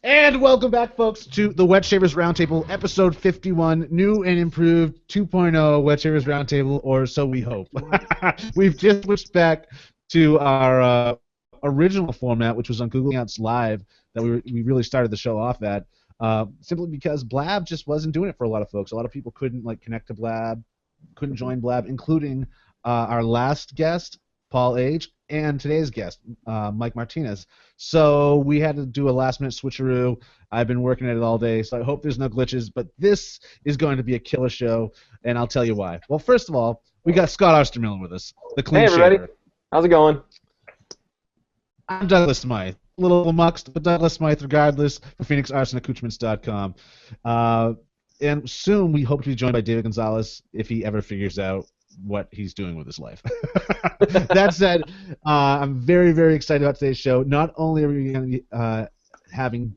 And welcome back, folks, to the Wet Shavers Roundtable, episode 51, new and improved 2.0 Wet Shavers Roundtable, or so we hope. We've just switched back to our original format, which was on Google Hangouts Live, that we really started the show off at, simply because Blab just wasn't doing it for a lot of folks. A lot of people couldn't connect to Blab, couldn't join Blab, including our last guest, Paul H., and today's guest, Mike Martinez. So we had to do a last-minute switcheroo. I've been working at it all day, so I hope there's no glitches. But this is going to be a killer show, and I'll tell you why. Well, first of all, we got Scott Ostermiller with us, the clean Hey, everybody. shaver. How's it going? I'm Douglas Smythe. A little muxed, but Douglas Smythe regardless, for PhoenixArtsandAccoutrements.com. And soon we hope to be joined by David Gonzalez if he ever figures out what he's doing with his life. That said, I'm very, very excited about today's show. Not only are we going to be having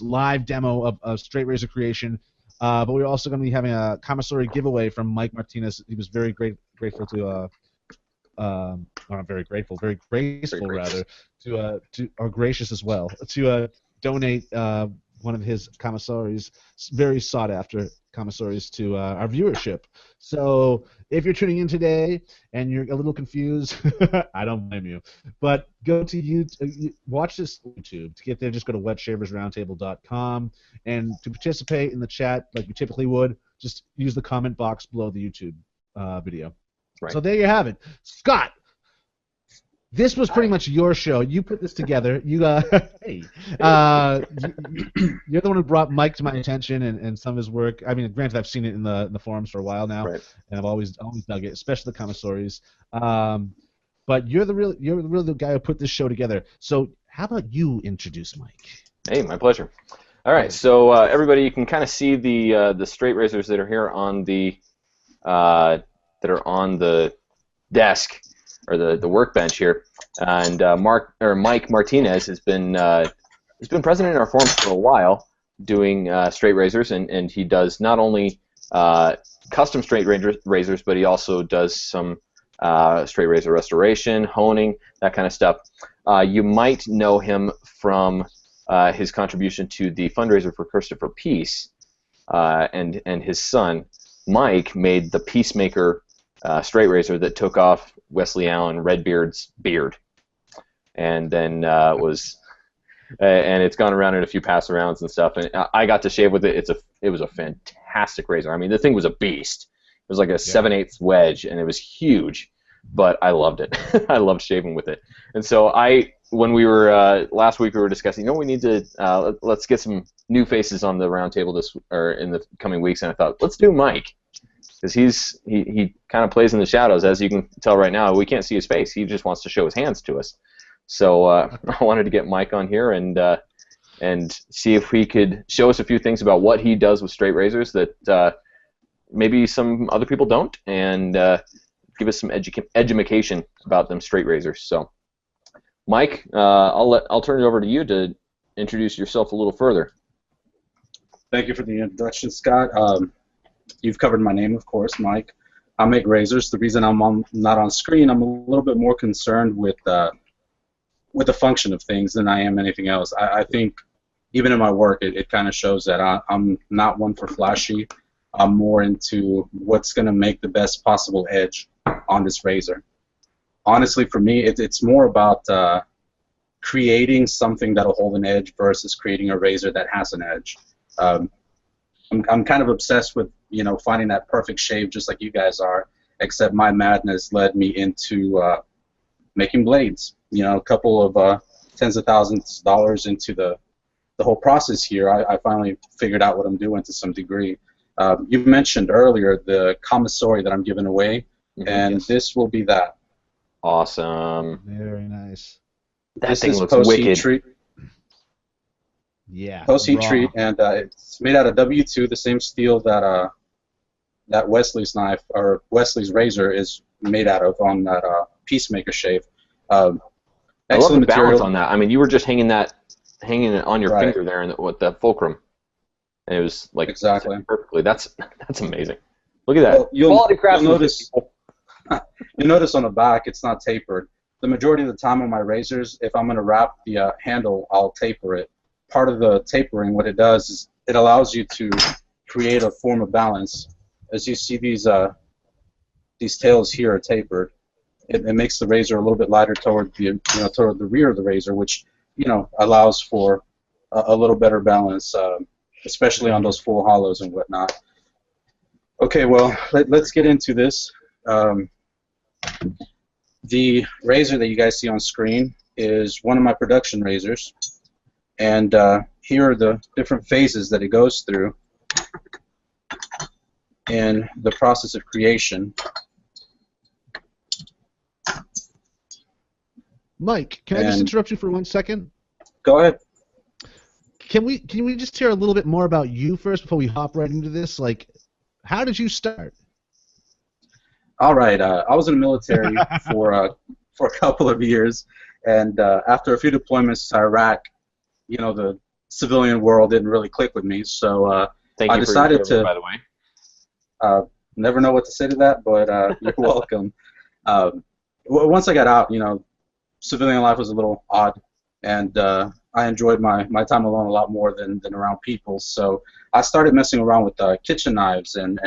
live demo of Straight Razor creation, but we're also going to be having a commissary giveaway from Mike Martinez. He was very grateful to, not very grateful, very graceful rather, or gracious as well, to donate one of his commissaries, very sought after commissaries, to our viewership. So if you're tuning in today and you're a little confused, I don't blame you. But go to YouTube, watch this YouTube. To get there, just go to wetshaversroundtable.com, and to participate in the chat like you typically would, just use the comment box below the YouTube video. Right. So there you have it. Scott, this was pretty much your show. You put this together. Hey, you're the one who brought Mike to my attention and some of his work. I mean, granted, I've seen it in the forums for a while now, Right. and I've always dug it, especially the commissaries. But you're the guy who put this show together. So how about you introduce Mike? Hey, my pleasure. All right, so everybody, you can kind of see the straight razors that are here on the desk, or the workbench here, and Mike Martinez has been present in our forums for a while, doing straight razors, and he does not only custom straight razors, but he also does some straight razor restoration, honing, that kind of stuff. You might know him from his contribution to the fundraiser for Christopher Peace, and his son Mike made the Peacemaker straight razor that took off Wesley Allen Redbeard's beard, and then and it's gone around in a few pass arounds and stuff. And I got to shave with it. It was a fantastic razor. I mean, the thing was a beast. It was like a 7/8 wedge, and it was huge. But I loved it. I loved shaving with it. And so when we were last week, we were discussing, we need to let's get some new faces on the roundtable in the coming weeks. And I thought, let's do Mike. Because he kind of plays in the shadows, as you can tell right now. We can't see his face. He just wants to show his hands to us. So I wanted to get Mike on here and see if he could show us a few things about what he does with straight razors that maybe some other people don't, and give us some edumacation about them straight razors. So, Mike, I'll turn it over to you to introduce yourself a little further. Thank you for the introduction, Scott. You've covered my name, of course, Mike. I make razors. The reason I'm not on screen, I'm a little bit more concerned with the function of things than I am anything else. I think even in my work, it kind of shows that I'm not one for flashy. I'm more into what's going to make the best possible edge on this razor. Honestly, for me, it's more about creating something that'll hold an edge versus creating a razor that has an edge. I'm kind of obsessed with finding that perfect shave, just like you guys are, except my madness led me into making blades. A couple of tens of thousands of dollars into the whole process here, I finally figured out what I'm doing to some degree. You mentioned earlier the commissary that I'm giving away, and this will be that. Awesome. Very nice. That thing looks wicked. Yeah. Post-heat treat, and it's made out of W2, the same steel that Wesley's knife, or Wesley's razor, is made out of on that Peacemaker shave. I love the balance on that. I mean, you were just hanging it on your finger there with the fulcrum, and it was like exactly perfectly. That's amazing. Look at that. Well, Quality craftsmanship. You'll notice on the back it's not tapered. The majority of the time on my razors, if I'm going to wrap the handle, I'll taper it part of the tapering, what it does is it allows you to create a form of balance. As you see, these tails here are tapered. It makes the razor a little bit lighter toward the rear of the razor, which allows for a little better balance, especially on those full hollows and whatnot. Okay, well, let's get into this. The razor that you guys see on screen is one of my production razors, and here are the different phases that it goes through in the process of creation. Mike, can I just interrupt you for 1 second? Go ahead. Can we just hear a little bit more about you first before we hop right into this? Like, how did you start? All right. I was in the military for a couple of years, and after a few deployments to Iraq, the civilian world didn't really click with me. So I decided to. By the way. Never know what to say to that, but you're welcome. Once I got out, civilian life was a little odd, and I enjoyed my time alone a lot more than around people. So I started messing around with kitchen knives and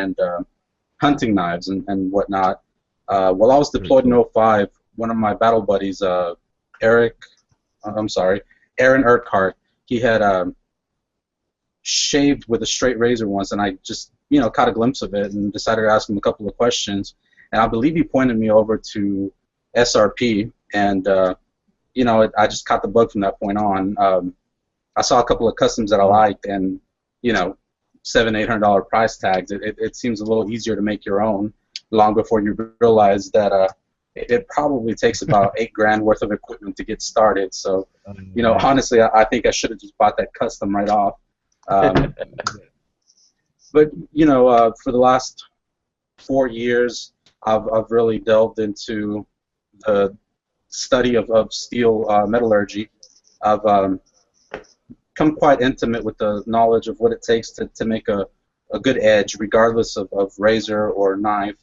hunting knives and whatnot. While I was deployed in '05, one of my battle buddies, Aaron Urquhart, he had shaved with a straight razor once, and I just caught a glimpse of it and decided to ask him a couple of questions. And I believe he pointed me over to SRP, and I just caught the bug from that point on. I saw a couple of customs that I liked, and $700-800 price tags. It seems a little easier to make your own long before you realize that it probably takes about $8,000 worth of equipment to get started. So honestly, I think I should have just bought that custom right off. But for the last 4 years, I've really delved into the study of steel metallurgy. I've become quite intimate with the knowledge of what it takes to make a good edge, regardless of razor or knife.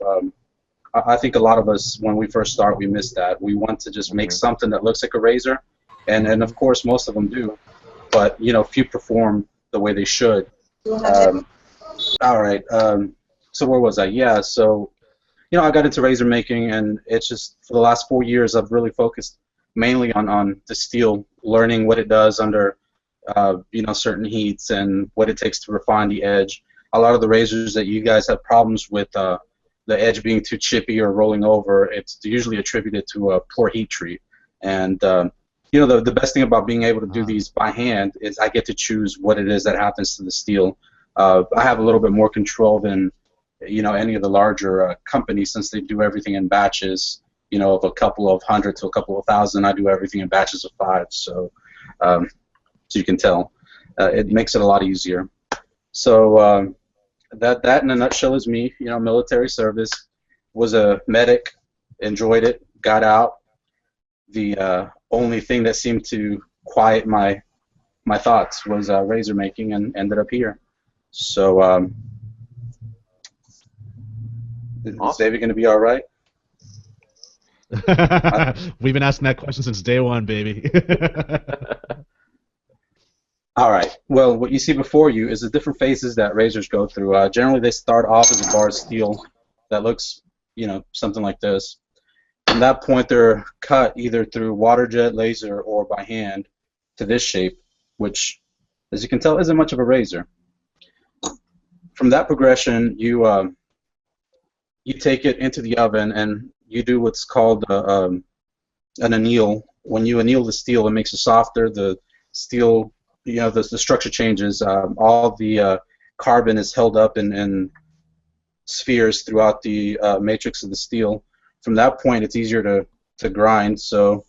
I think a lot of us, when we first start, we miss that. We want to just make something that looks like a razor, and of course most of them do, but few perform the way they should. All right. So where was I? Yeah. So I got into razor making, and it's just for the last 4 years I've really focused mainly on the steel, learning what it does under certain heats and what it takes to refine the edge. A lot of the razors that you guys have problems with the edge being too chippy or rolling over, it's usually attributed to a poor heat treat. And the best thing about being able to do these by hand is I get to choose what it is that happens to the steel. I have a little bit more control than any of the larger companies, since they do everything in batches. Of a couple of hundred to a couple of thousand, I do everything in batches of 5. So you can tell, it makes it a lot easier. So that in a nutshell is me. Military service, was a medic, enjoyed it, got out. The only thing that seemed to quiet my thoughts was razor making, and ended up here. So is David going to be all right? We've been asking that question since day one, baby. All right. Well, what you see before you is the different phases that razors go through. Generally, they start off as a bar of steel that looks, something like this. From that point, they're cut either through water jet, laser, or by hand to this shape, which, as you can tell, isn't much of a razor. From that progression, you take it into the oven, and you do what's called an anneal. When you anneal the steel, it makes it softer. The steel, the structure changes. All the carbon is held up in spheres throughout the matrix of the steel. From that point, it's easier to grind. So,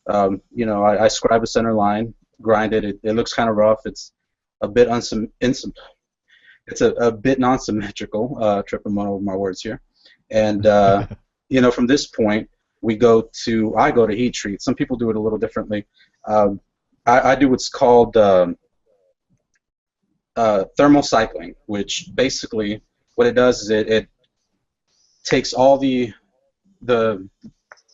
I scribe a center line, grind it. It looks kind of rough. It's a bit it's a bit non-symmetrical. Tripping over my words here. And from this point, I go to heat treat. Some people do it a little differently. I do what's called thermal cycling, which basically what it does is it takes all the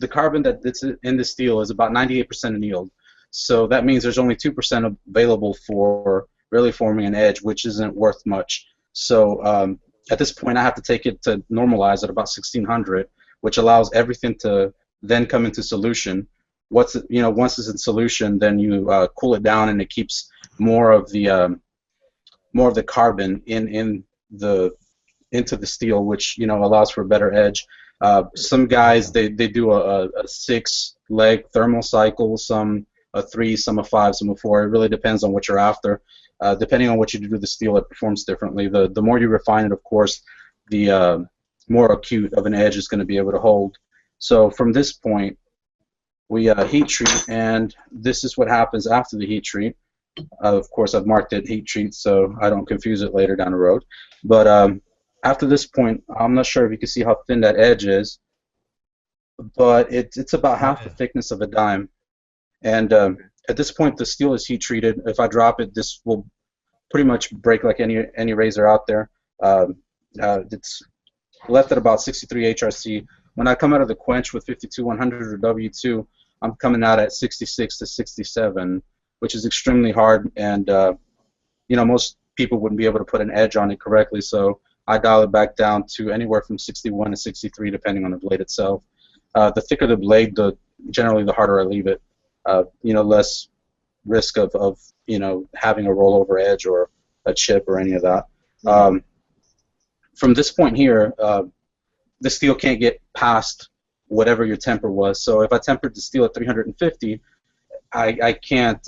carbon that's in the steel is about 98% annealed. So that means there's only 2% available for really forming an edge, which isn't worth much. So at this point, I have to take it to normalize at about 1600, which allows everything to then come into solution. Once it's in solution, then you cool it down, and it keeps more of the carbon into the steel, which allows for a better edge. Some guys they do a 6-leg thermal cycle, some a 3, some a 5, some a 4. It really depends on what you're after. Depending on what you do to the steel, it performs differently. The more you refine it, of course, the more acute of an edge is going to be able to hold. So from this point, we heat treat, and this is what happens after the heat treat. Of course, I've marked it heat treat so I don't confuse it later down the road. But after this point, I'm not sure if you can see how thin that edge is, but it's about half the thickness of a dime. And at this point, the steel is heat treated. If I drop it, this will pretty much break like any razor out there. It's left at about 63 HRC. When I come out of the quench with 52100 or W2, I'm coming out at 66 to 67, which is extremely hard, and most people wouldn't be able to put an edge on it correctly, so I dial it back down to anywhere from 61 to 63, depending on the blade itself. The thicker the blade, generally the harder I leave it. Less risk of having a rollover edge or a chip or any of that. From this point here, the steel can't get past whatever your temper was. So if I tempered the steel at 350, I can't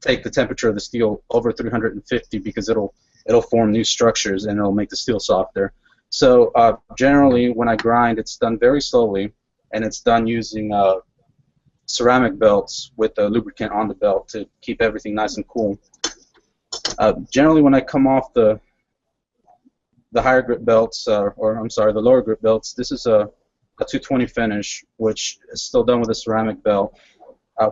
take the temperature of the steel over 350 because it'll form new structures and it'll make the steel softer. So generally, when I grind, it's done very slowly, and it's done using ceramic belts with a lubricant on the belt to keep everything nice and cool. Generally, when I come off the higher grip belts, the lower grip belts, this is a 220 finish, which is still done with a ceramic belt.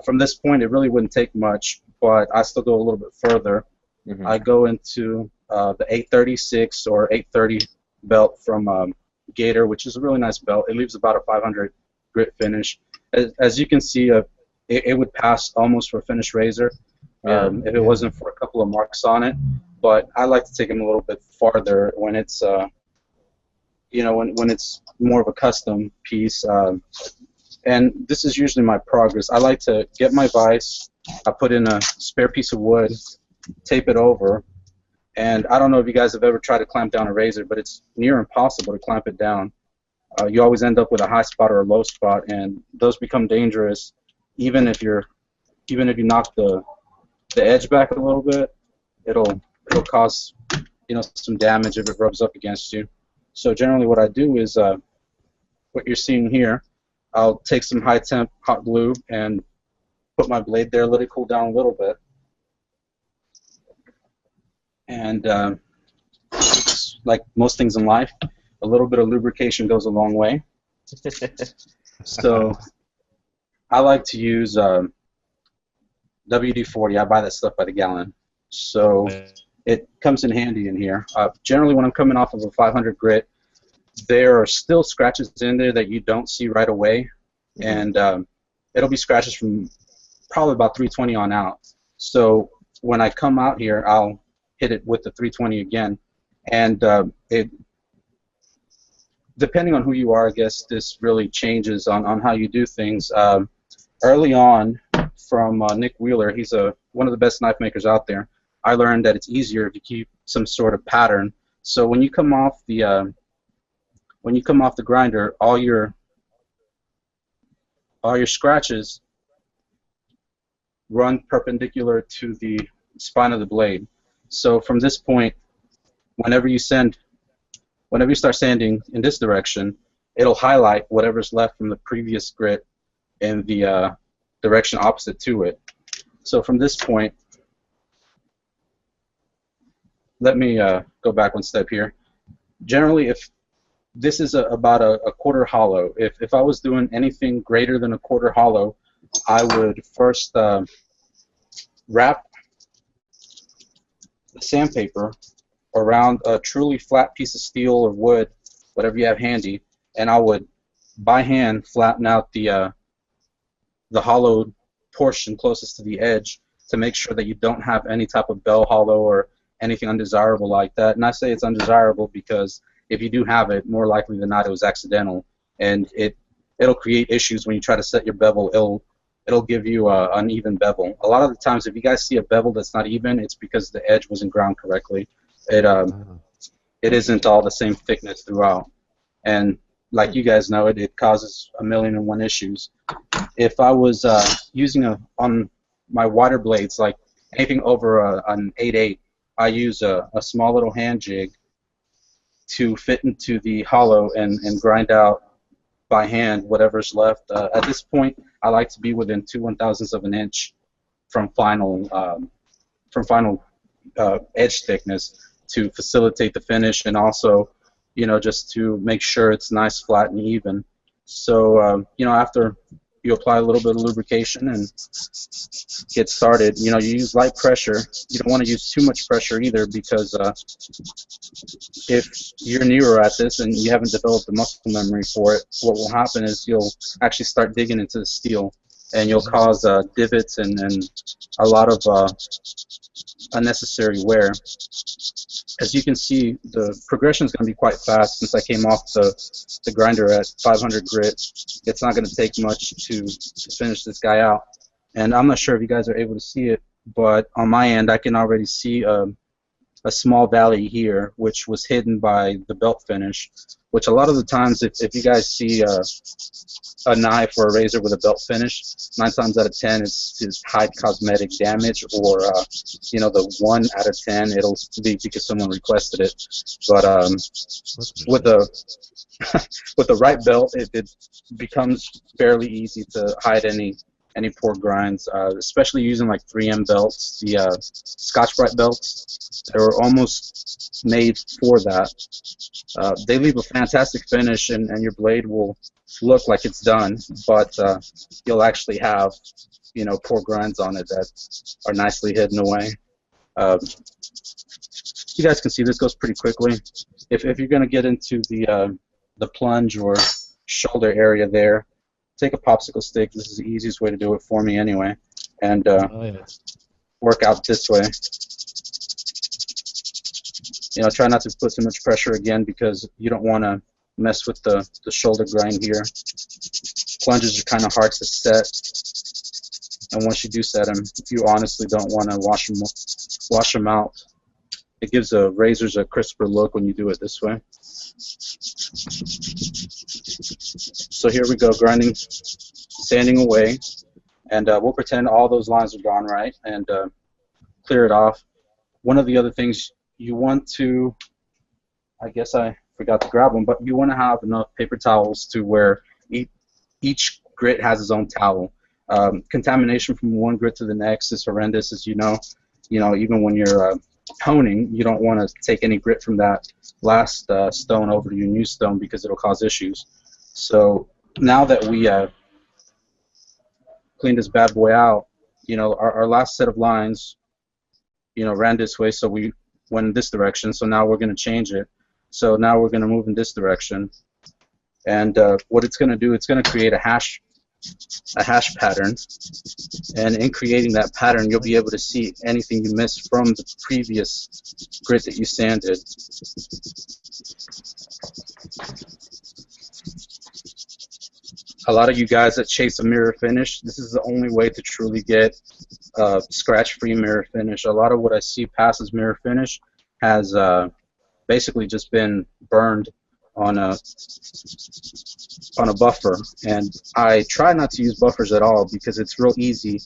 From this point, it really wouldn't take much, but I still go a little bit further. Mm-hmm. I go into the 836 or 830 belt from Gator, which is a really nice belt. It leaves about a 500 grit finish. As you can see, it would pass almost for a finished razor if it wasn't for a couple of marks on it. But I like to take them a little bit farther when it's when it's more of a custom piece. And this is usually my progress. I like to get my vise, I put in a spare piece of wood, tape it over, and I don't know if you guys have ever tried to clamp down a razor, but it's near impossible to clamp it down. You always end up with a high spot or a low spot, and those become dangerous. Even if you knock the edge back a little bit, it'll cause some damage if it rubs up against you. So generally, what I do is what you're seeing here. I'll take some high temp hot glue and put my blade there, let it cool down a little bit, and like most things in life, a little bit of lubrication goes a long way. So I like to use WD-40. I buy that stuff by the gallon, so it comes in handy in here. Generally, when I'm coming off of a 500 grit, there are still scratches in there that you don't see right away, and it'll be scratches from probably about 320 on out. So when I come out here, I'll hit it with the 320 again, and depending on who you are, I guess this really changes on how you do things. Early on, from Nick Wheeler, he's one of the best knife makers out there. I learned that it's easier to keep some sort of pattern. So when you come off the grinder, all your scratches run perpendicular to the spine of the blade. So from this point, whenever you start sanding in this direction, it'll highlight whatever's left from the previous grit in the direction opposite to it. So from this point, let me go back one step here. Generally, if this is about a quarter hollow, if I was doing anything greater than a quarter hollow, I would first wrap the sandpaper around a truly flat piece of steel or wood, whatever you have handy, and I would by hand flatten out the hollowed portion closest to the edge to make sure that you don't have any type of bell hollow or anything undesirable like that. And I say it's undesirable because if you do have it, more likely than not it was accidental, and it'll create issues when you try to set your bevel. It'll give you an uneven bevel. A lot of the times, if you guys see a bevel that's not even, it's because the edge wasn't ground correctly. It isn't all the same thickness throughout, and like you guys know, it causes 1,000,001 issues. If I was using on my wider blades, like anything over an 8/8, I use a small little hand jig to fit into the hollow and grind out by hand whatever's left. At this point, I like to be within 2/1000ths of an inch from final edge thickness to facilitate the finish, and also, just to make sure it's nice, flat, and even. So, after you apply a little bit of lubrication and get started, you use light pressure. You don't want to use too much pressure either, because if you're newer at this and you haven't developed the muscle memory for it, what will happen is you'll actually start digging into the steel, and you'll cause divots and a lot of unnecessary wear. As you can see, the progression is going to be quite fast. Since I came off the grinder at 500 grit, it's not going to take much to finish this guy out. And I'm not sure if you guys are able to see it, but on my end, I can already see a small valley here, which was hidden by the belt finish, which a lot of the times, if you guys see a knife or a razor with a belt finish, 9 times out of 10 it's hide cosmetic damage, or the 1 out of 10 it'll be because someone requested it. But with the right belt, it becomes fairly easy to hide any poor grinds, especially using like 3M belts, the Scotch-Brite belts. They're almost made for that. They leave a fantastic finish, and your blade will look like it's done, but you'll actually have poor grinds on it that are nicely hidden away. You guys can see this goes pretty quickly. If you're going to get into the plunge or shoulder area there, take a popsicle stick. This is the easiest way to do it for me anyway, and work out this way. Try not to put too much pressure again, because you don't want to mess with the shoulder grind here. Plunges are kind of hard to set, and once you do set them, you honestly don't want to wash them out. It gives the razors a crisper look when you do it this way. So here we go, grinding, sanding away, and we'll pretend all those lines are gone right, and clear it off. One of the other things you want to, I guess I forgot to grab them, but you want to have enough paper towels to where each grit has its own towel. Contamination from one grit to the next is horrendous, as you know. Even when you're honing, you don't want to take any grit from that last stone over to your new stone, because it'll cause issues. So now that we cleaned this bad boy out, our last set of lines, ran this way, so we went in this direction. So now we're going to change it. So now we're going to move in this direction, and what it's going to do, it's going to create a hash pattern, and in creating that pattern, you'll be able to see anything you missed from the previous grit that you sanded. A lot of you guys that chase a mirror finish, this is the only way to truly get scratch-free mirror finish. A lot of what I see past as mirror finish has basically just been burned on a buffer, and I try not to use buffers at all, because it's real easy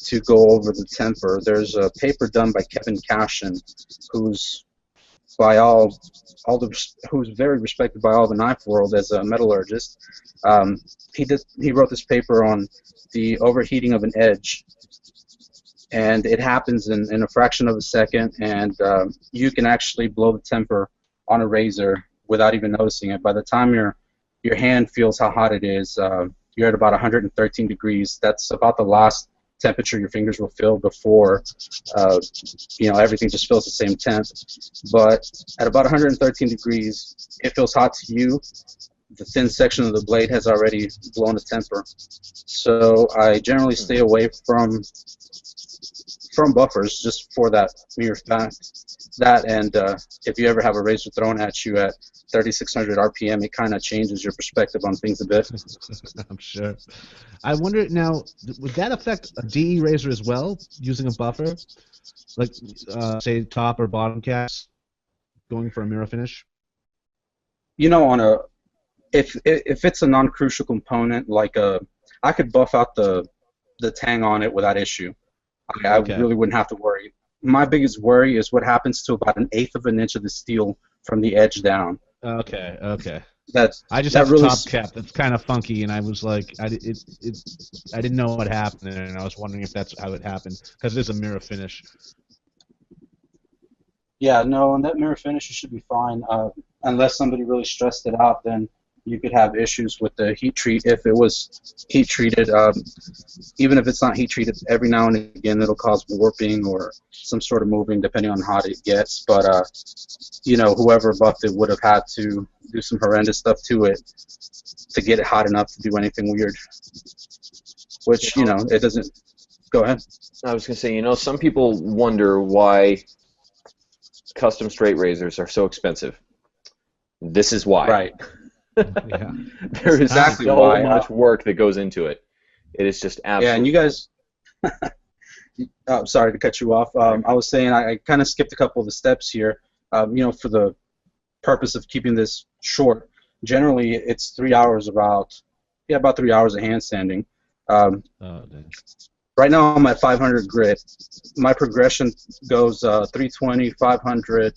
to go over the temper. There's a paper done by Kevin Cashin, who's very respected by all the knife world as a metallurgist. He wrote this paper on the overheating of an edge, and it happens in a fraction of a second, and you can actually blow the temper on a razor without even noticing it. By the time your hand feels how hot it is, you're at about 113 degrees. That's about the last temperature your fingers will feel before everything just feels the same temp. But at about 113 degrees, it feels hot to you, the thin section of the blade has already blown a temper. So I generally stay away from buffers just for that mere fact. That and if you ever have a razor thrown at you at 3,600 RPM, it kind of changes your perspective on things a bit. I'm sure. I wonder now, would that affect a DE razor as well, using a buffer? Like, say, top or bottom caps, going for a mirror finish? You know, if it's a non-crucial component, like I could buff out the tang on it without issue. I really wouldn't have to worry. My biggest worry is what happens to about 1/8 of an inch of the steel from the edge down. Okay. I just have a top cap that's kind of funky, and I was like, I didn't know what happened, and I was wondering if that's how it happened, because it is a mirror finish. Yeah, no, on that mirror finish, it should be fine. Unless somebody really stressed it out, then you could have issues with the heat treat. If it was heat treated, even if it's not heat treated, every now and again it'll cause warping or some sort of moving, depending on how hot it gets. But you know, whoever buffed it would have had to do some horrendous stuff to it to get it hot enough to do anything weird. Which, you know, it doesn't. Go ahead. I was gonna say, you know, some people wonder why custom straight razors are so expensive. This is why. Right. Yeah. There is exactly so much work that goes into it. It is just absolutely. Yeah, and you guys. Sorry to cut you off. I was saying I kind of skipped a couple of the steps here. You know, for the purpose of keeping this short, generally it's 3 hours about 3 hours of hand sanding. Right now I'm at 500 grit. My progression goes 320, 500,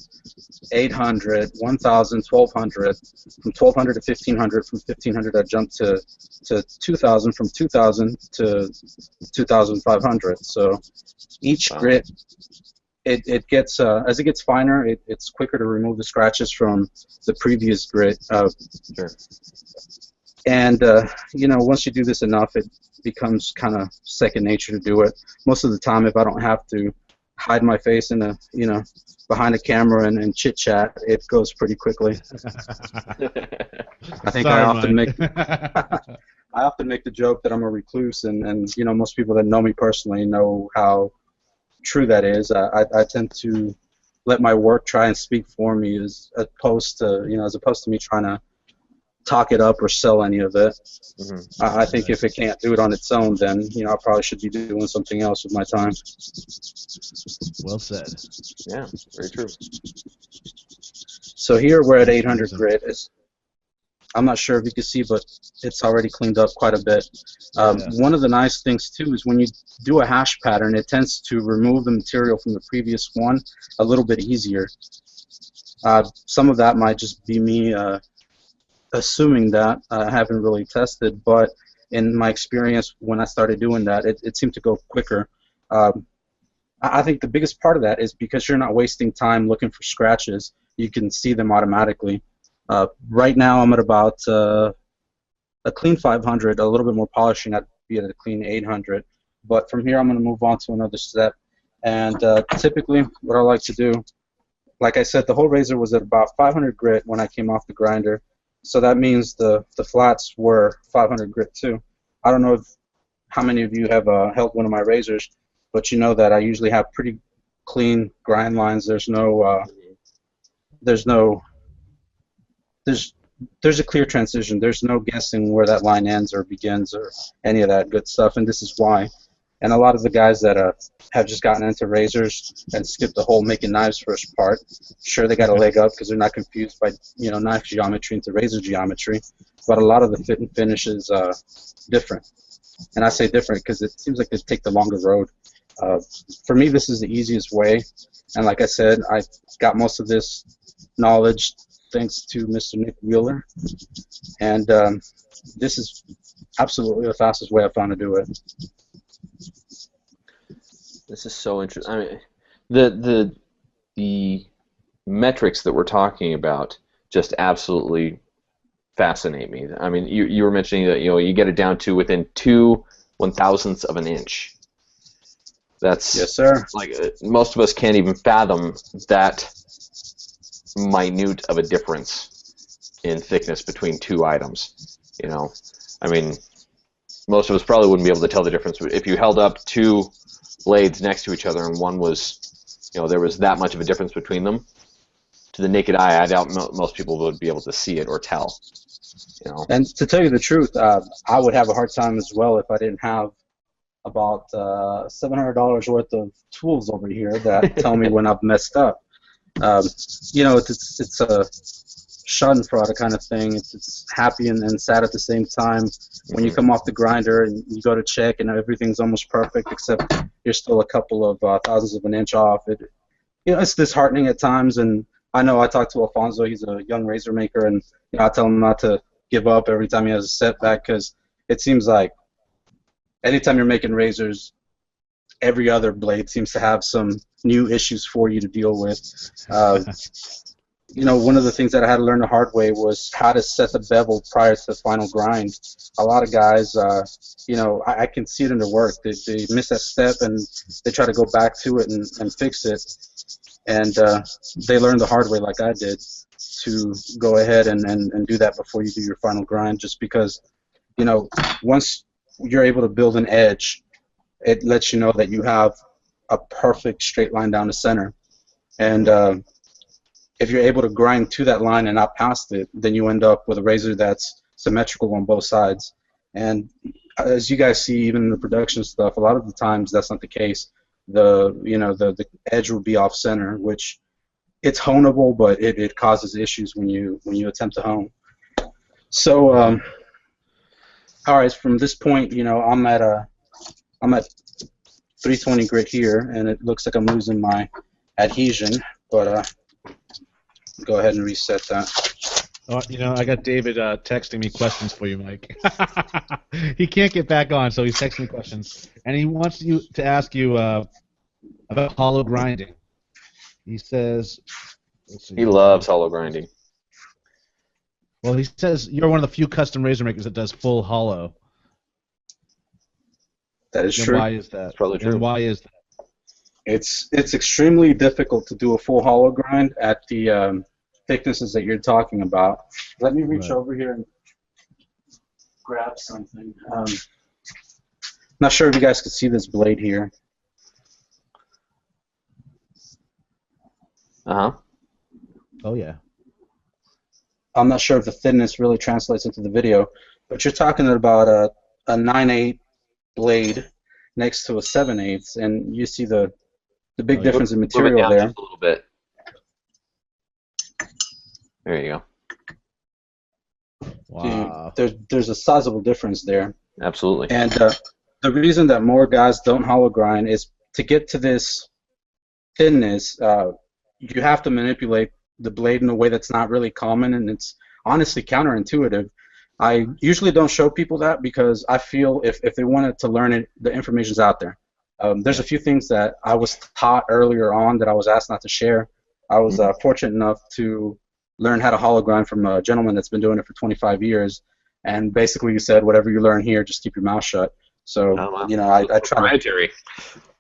800, 1,000, 1,200. From 1,200 to 1,500. From 1,500 I jump to 2,000. From 2,000 to 2,500. So each grit, it gets as it gets finer, it's quicker to remove the scratches from the previous grit. Sure. And you know, once you do this enough, it becomes kind of second nature to do it. Most of the time, if I don't have to hide my face in behind a camera and chit chat, it goes pretty quickly. I think I often make the joke that I'm a recluse, and you know, most people that know me personally know how true that is. I tend to let my work try and speak for me, as opposed to me trying to talk it up or sell any of it. Mm-hmm. I think if it can't do it on its own, then you know, I probably should be doing something else with my time. Well said. Yeah, very true. So here we're at 800 grit. I'm not sure if you can see, but it's already cleaned up quite a bit. One of the nice things too is when you do a hash pattern, it tends to remove the material from the previous one a little bit easier. Some of that might just be me assuming that. I haven't really tested, but in my experience, when I started doing that, it seemed to go quicker. I think the biggest part of that is because you're not wasting time looking for scratches. You can see them automatically. Right now, I'm at about a clean 500, a little bit more polishing. I'd be at a clean 800. But from here, I'm going to move on to another step. And typically, what I like to do, like I said, the whole razor was at about 500 grit when I came off the grinder. So that means the flats were 500 grit too. I don't know how many of you have held one of my razors, but you know that I usually have pretty clean grind lines. There's a clear transition. There's no guessing where that line ends or begins or any of that good stuff, and this is why. And a lot of the guys that have just gotten into razors and skipped the whole making knives first part, sure, they got a leg up because they're not confused by, you know, knife geometry into razor geometry, but a lot of the fit and finish is different. And I say different because it seems like they take the longer road. For me, this is the easiest way, and like I said, I got most of this knowledge thanks to Mr. Nick Wheeler, and this is absolutely the fastest way I found to do it. This is so interesting. I mean, the metrics that we're talking about just absolutely fascinate me. I mean, you were mentioning that, you know, you get it down to within 2/1000ths of an inch. That's, yes, sir. Like, most of us can't even fathom that minute of a difference. in thickness between two items. You know, I mean, most of us probably wouldn't be able to tell the difference if you held up two blades next to each other and one was, you know, there was that much of a difference between them. To the naked eye, I doubt most people would be able to see it or tell. You know? And to tell you the truth, I would have a hard time as well if I didn't have about $700 worth of tools over here that tell me when I've messed up. You know, it's a schadenfreude kind of thing. It's happy and sad at the same time. When you come off the grinder and you go to check and everything's almost perfect, except you're still a couple of thousandths of an inch off. You know, it's disheartening at times. And I know I talked to Alfonso. He's a young razor maker, and you know, I tell him not to give up every time he has a setback, because it seems like anytime you're making razors, every other blade seems to have some new issues for you to deal with. You know, one of the things that I had to learn the hard way was how to set the bevel prior to the final grind. A lot of guys, you know, I can see it in their work. They miss that step and they try to go back to it and fix it. And they learn the hard way, like I did, to go ahead and do that before you do your final grind, just because, you know, once you're able to build an edge, it lets you know that you have a perfect straight line down the center. And if you're able to grind to that line and not past it, then you end up with a razor that's symmetrical on both sides. And as you guys see, even in the production stuff, a lot of the times that's not the case. The edge will be off center, which it's honable, but it causes issues when you attempt to hone. So, all right, from this point, you know, I'm at 320 grit here, and it looks like I'm losing my adhesion, but go ahead and reset that. Oh, you know, I got David texting me questions for you, Mike. He can't get back on, so he's texting me questions, and he wants you to ask you about hollow grinding. He says, he loves hollow grinding. Well, he says you're one of the few custom razor makers that does full hollow. That is And true. why is that? That's probably true. And why is that? It's extremely difficult to do a full hollow grind at the thicknesses that you're talking about. Let me reach over here and grab something. Not sure if you guys can see this blade here. Uh-huh. Oh, yeah. I'm not sure if the thinness really translates into the video, but you're talking about a 9/8 blade next to a 7/8, and you see the big difference in material move it down there. just a little bit. There you go. Wow. There's a sizable difference there. Absolutely. And the reason that more guys don't hollow grind is to get to this thinness, you have to manipulate the blade in a way that's not really common, and it's honestly counterintuitive. I usually don't show people that because I feel if they wanted to learn it, the information's out there. There's a few things that I was taught earlier on that I was asked not to share. I was fortunate enough to learn how to hollow grind from a gentleman that's been doing it for 25 years, and basically he said, whatever you learn here, just keep your mouth shut. So, you know, I try to... Proprietary.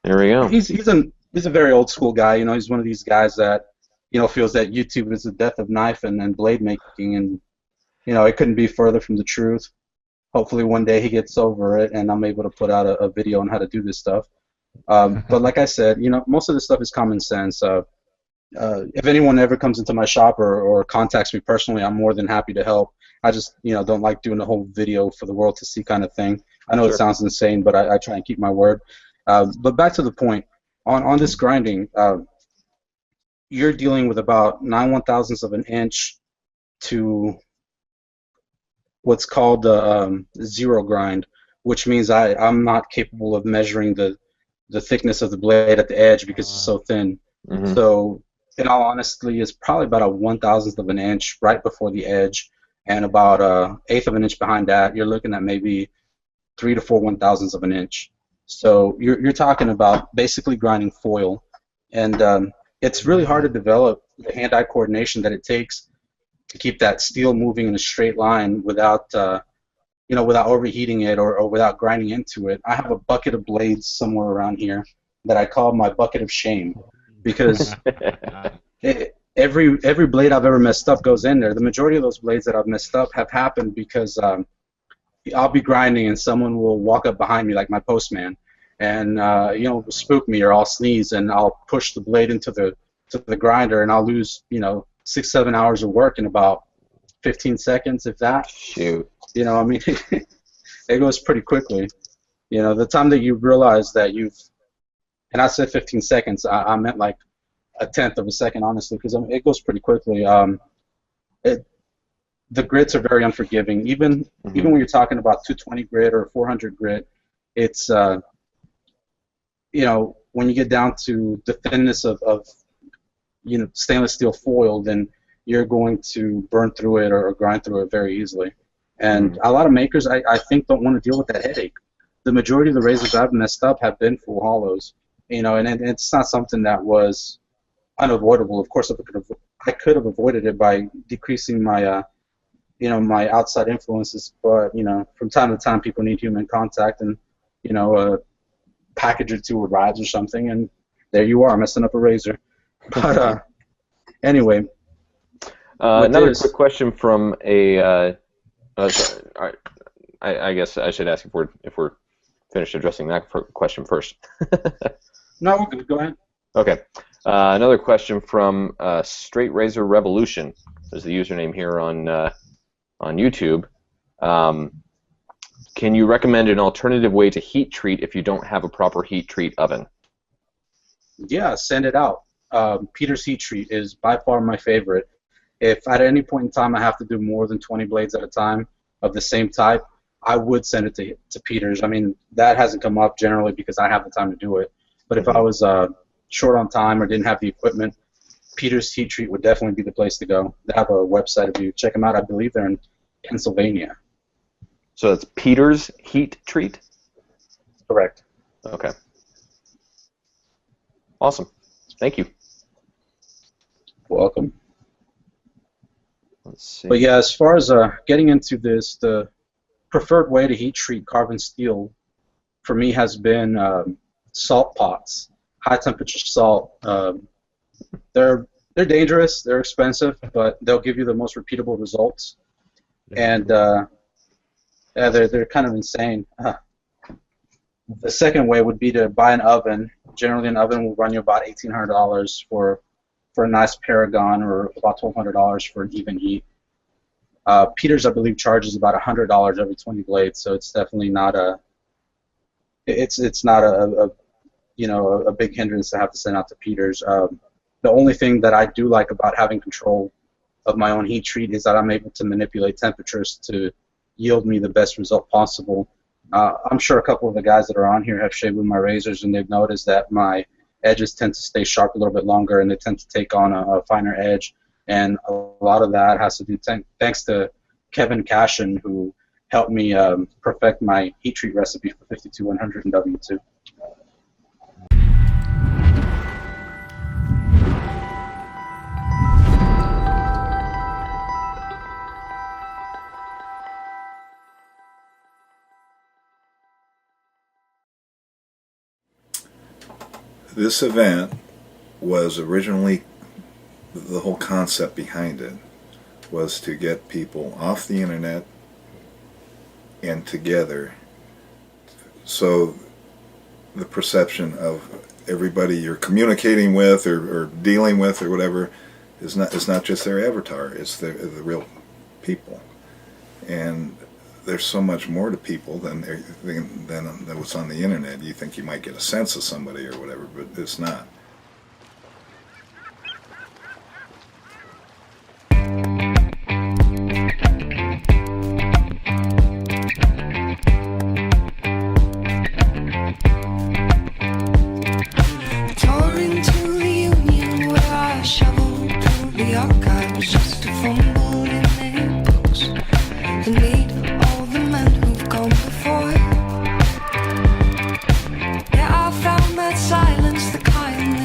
There we go. He's a very old school guy. You know, he's one of these guys that, you know, feels that YouTube is the death of knife and blade making, and you know, it couldn't be further from the truth. Hopefully one day he gets over it and I'm able to put out a video on how to do this stuff. But like I said, you know, most of this stuff is common sense. If anyone ever comes into my shop or contacts me personally, I'm more than happy to help. I just, you know, don't like doing the whole video for the world to see kind of thing. I know It sounds insane, but I try and keep my word. But back to the point. On this grinding, you're dealing with about 9/1000ths of an inch to what's called the zero grind, which means I'm not capable of measuring the thickness of the blade at the edge because it's so thin. Mm-hmm. So, in all honesty, it's probably about a 1/1000th of an inch right before the edge, and about a 1/8 of an inch behind that. You're looking at maybe 3 to 4 1/1000ths of an inch. So you're talking about basically grinding foil, and it's really hard to develop the hand-eye coordination that it takes to keep that steel moving in a straight line without, you know, without overheating it or without grinding into it. I have a bucket of blades somewhere around here that I call my bucket of shame because every blade I've ever messed up goes in there. The majority of those blades that I've messed up have happened because I'll be grinding and someone will walk up behind me, like my postman, and spook me, or I'll sneeze and I'll push the blade into the grinder, and I'll lose 6-7 hours of work in about 15 seconds, if that. Shoot. I mean, it goes pretty quickly. The time that you realize that and I said 15 seconds, I meant like a tenth of a second, honestly, because it goes pretty quickly. The grits are very unforgiving. Even when you're talking about 220 grit or 400 grit, it's when you get down to the thinness of stainless steel foil, then you're going to burn through it or grind through it very easily. And a lot of makers, I think, don't want to deal with that headache. The majority of the razors I've messed up have been full hollows, and it's not something that was unavoidable. Of course, I could have avoided it by decreasing my my outside influences, but from time to time people need human contact, and a package or two arrives or something, and there you are messing up a razor. But anyway, another quick question from a. I guess I should ask if we're finished addressing that question first. No, we're good. Go ahead. Okay. Another question from Straight Razor Revolution is the username here on YouTube. Can you recommend an alternative way to heat treat if you don't have a proper heat treat oven? Yeah, send it out. Peter's heat treat is by far my favorite. If at any point in time I have to do more than 20 blades at a time of the same type, I would send it to Peter's. I mean, that hasn't come up generally because I have the time to do it. But if I was short on time or didn't have the equipment, Peter's Heat Treat would definitely be the place to go. They have a website. If you check them out, I believe they're in Pennsylvania. So it's Peter's Heat Treat? Correct. Okay. Awesome. Thank you. Welcome. Let's see. But yeah, as far as getting into this, the preferred way to heat treat carbon steel for me has been salt pots, high temperature salt. They're dangerous, they're expensive, but they'll give you the most repeatable results. And they're kind of insane. The second way would be to buy an oven. Generally, an oven will run you about $1,800 for a nice Paragon, or about $1,200 for an even heat. Peters, I believe, charges about $100 every 20 blades, so it's definitely not a big hindrance to have to send out to Peters. The only thing that I do like about having control of my own heat treat is that I'm able to manipulate temperatures to yield me the best result possible. I'm sure a couple of the guys that are on here have shaved with my razors, and they've noticed that my edges tend to stay sharp a little bit longer, and they tend to take on a finer edge. And a lot of that has to do thanks to Kevin Cashin, who helped me perfect my heat treat recipe for 52100 and W2. This event was originally, the whole concept behind it was to get people off the internet and together, so the perception of everybody you're communicating with or dealing with or whatever is not just their avatar, it's the real people. And there's so much more to people than what's on the internet. You think you might get a sense of somebody or whatever, but it's not. Touring to the Union, where I shoveled through the archives just to fumble in their books. The need all the men who've gone before. Yeah, I found that silence, the kind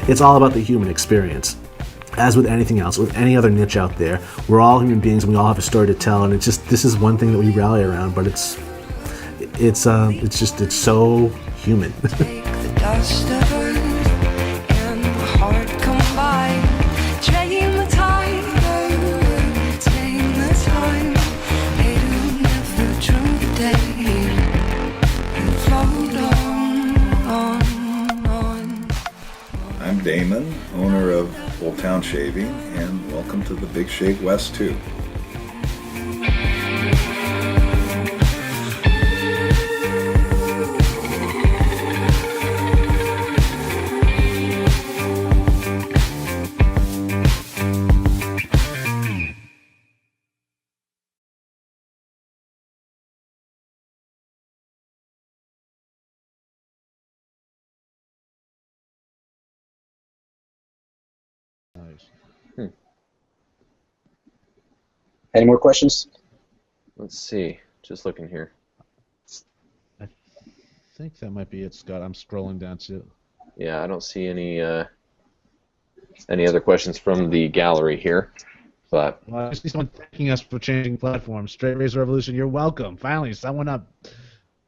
It's all about the human experience. As with anything else, with any other niche out there, we're all human beings and we all have a story to tell, and it's just, this is one thing that we rally around, but it's so human. Take the dust of earth and the heart combine. Drain the time, retain the time. They do never drew the day and float on. I'm Damon, owner of Old Town Shaving, and welcome to the Big Shave West 2. Nice. Any more questions? Let's see. Just looking here. I think that might be it, Scott. I'm scrolling down to. Yeah, I don't see any other questions from the gallery here. But Well, I see someone thanking us for changing platforms. Straight Razor Revolution, you're welcome. Finally, someone up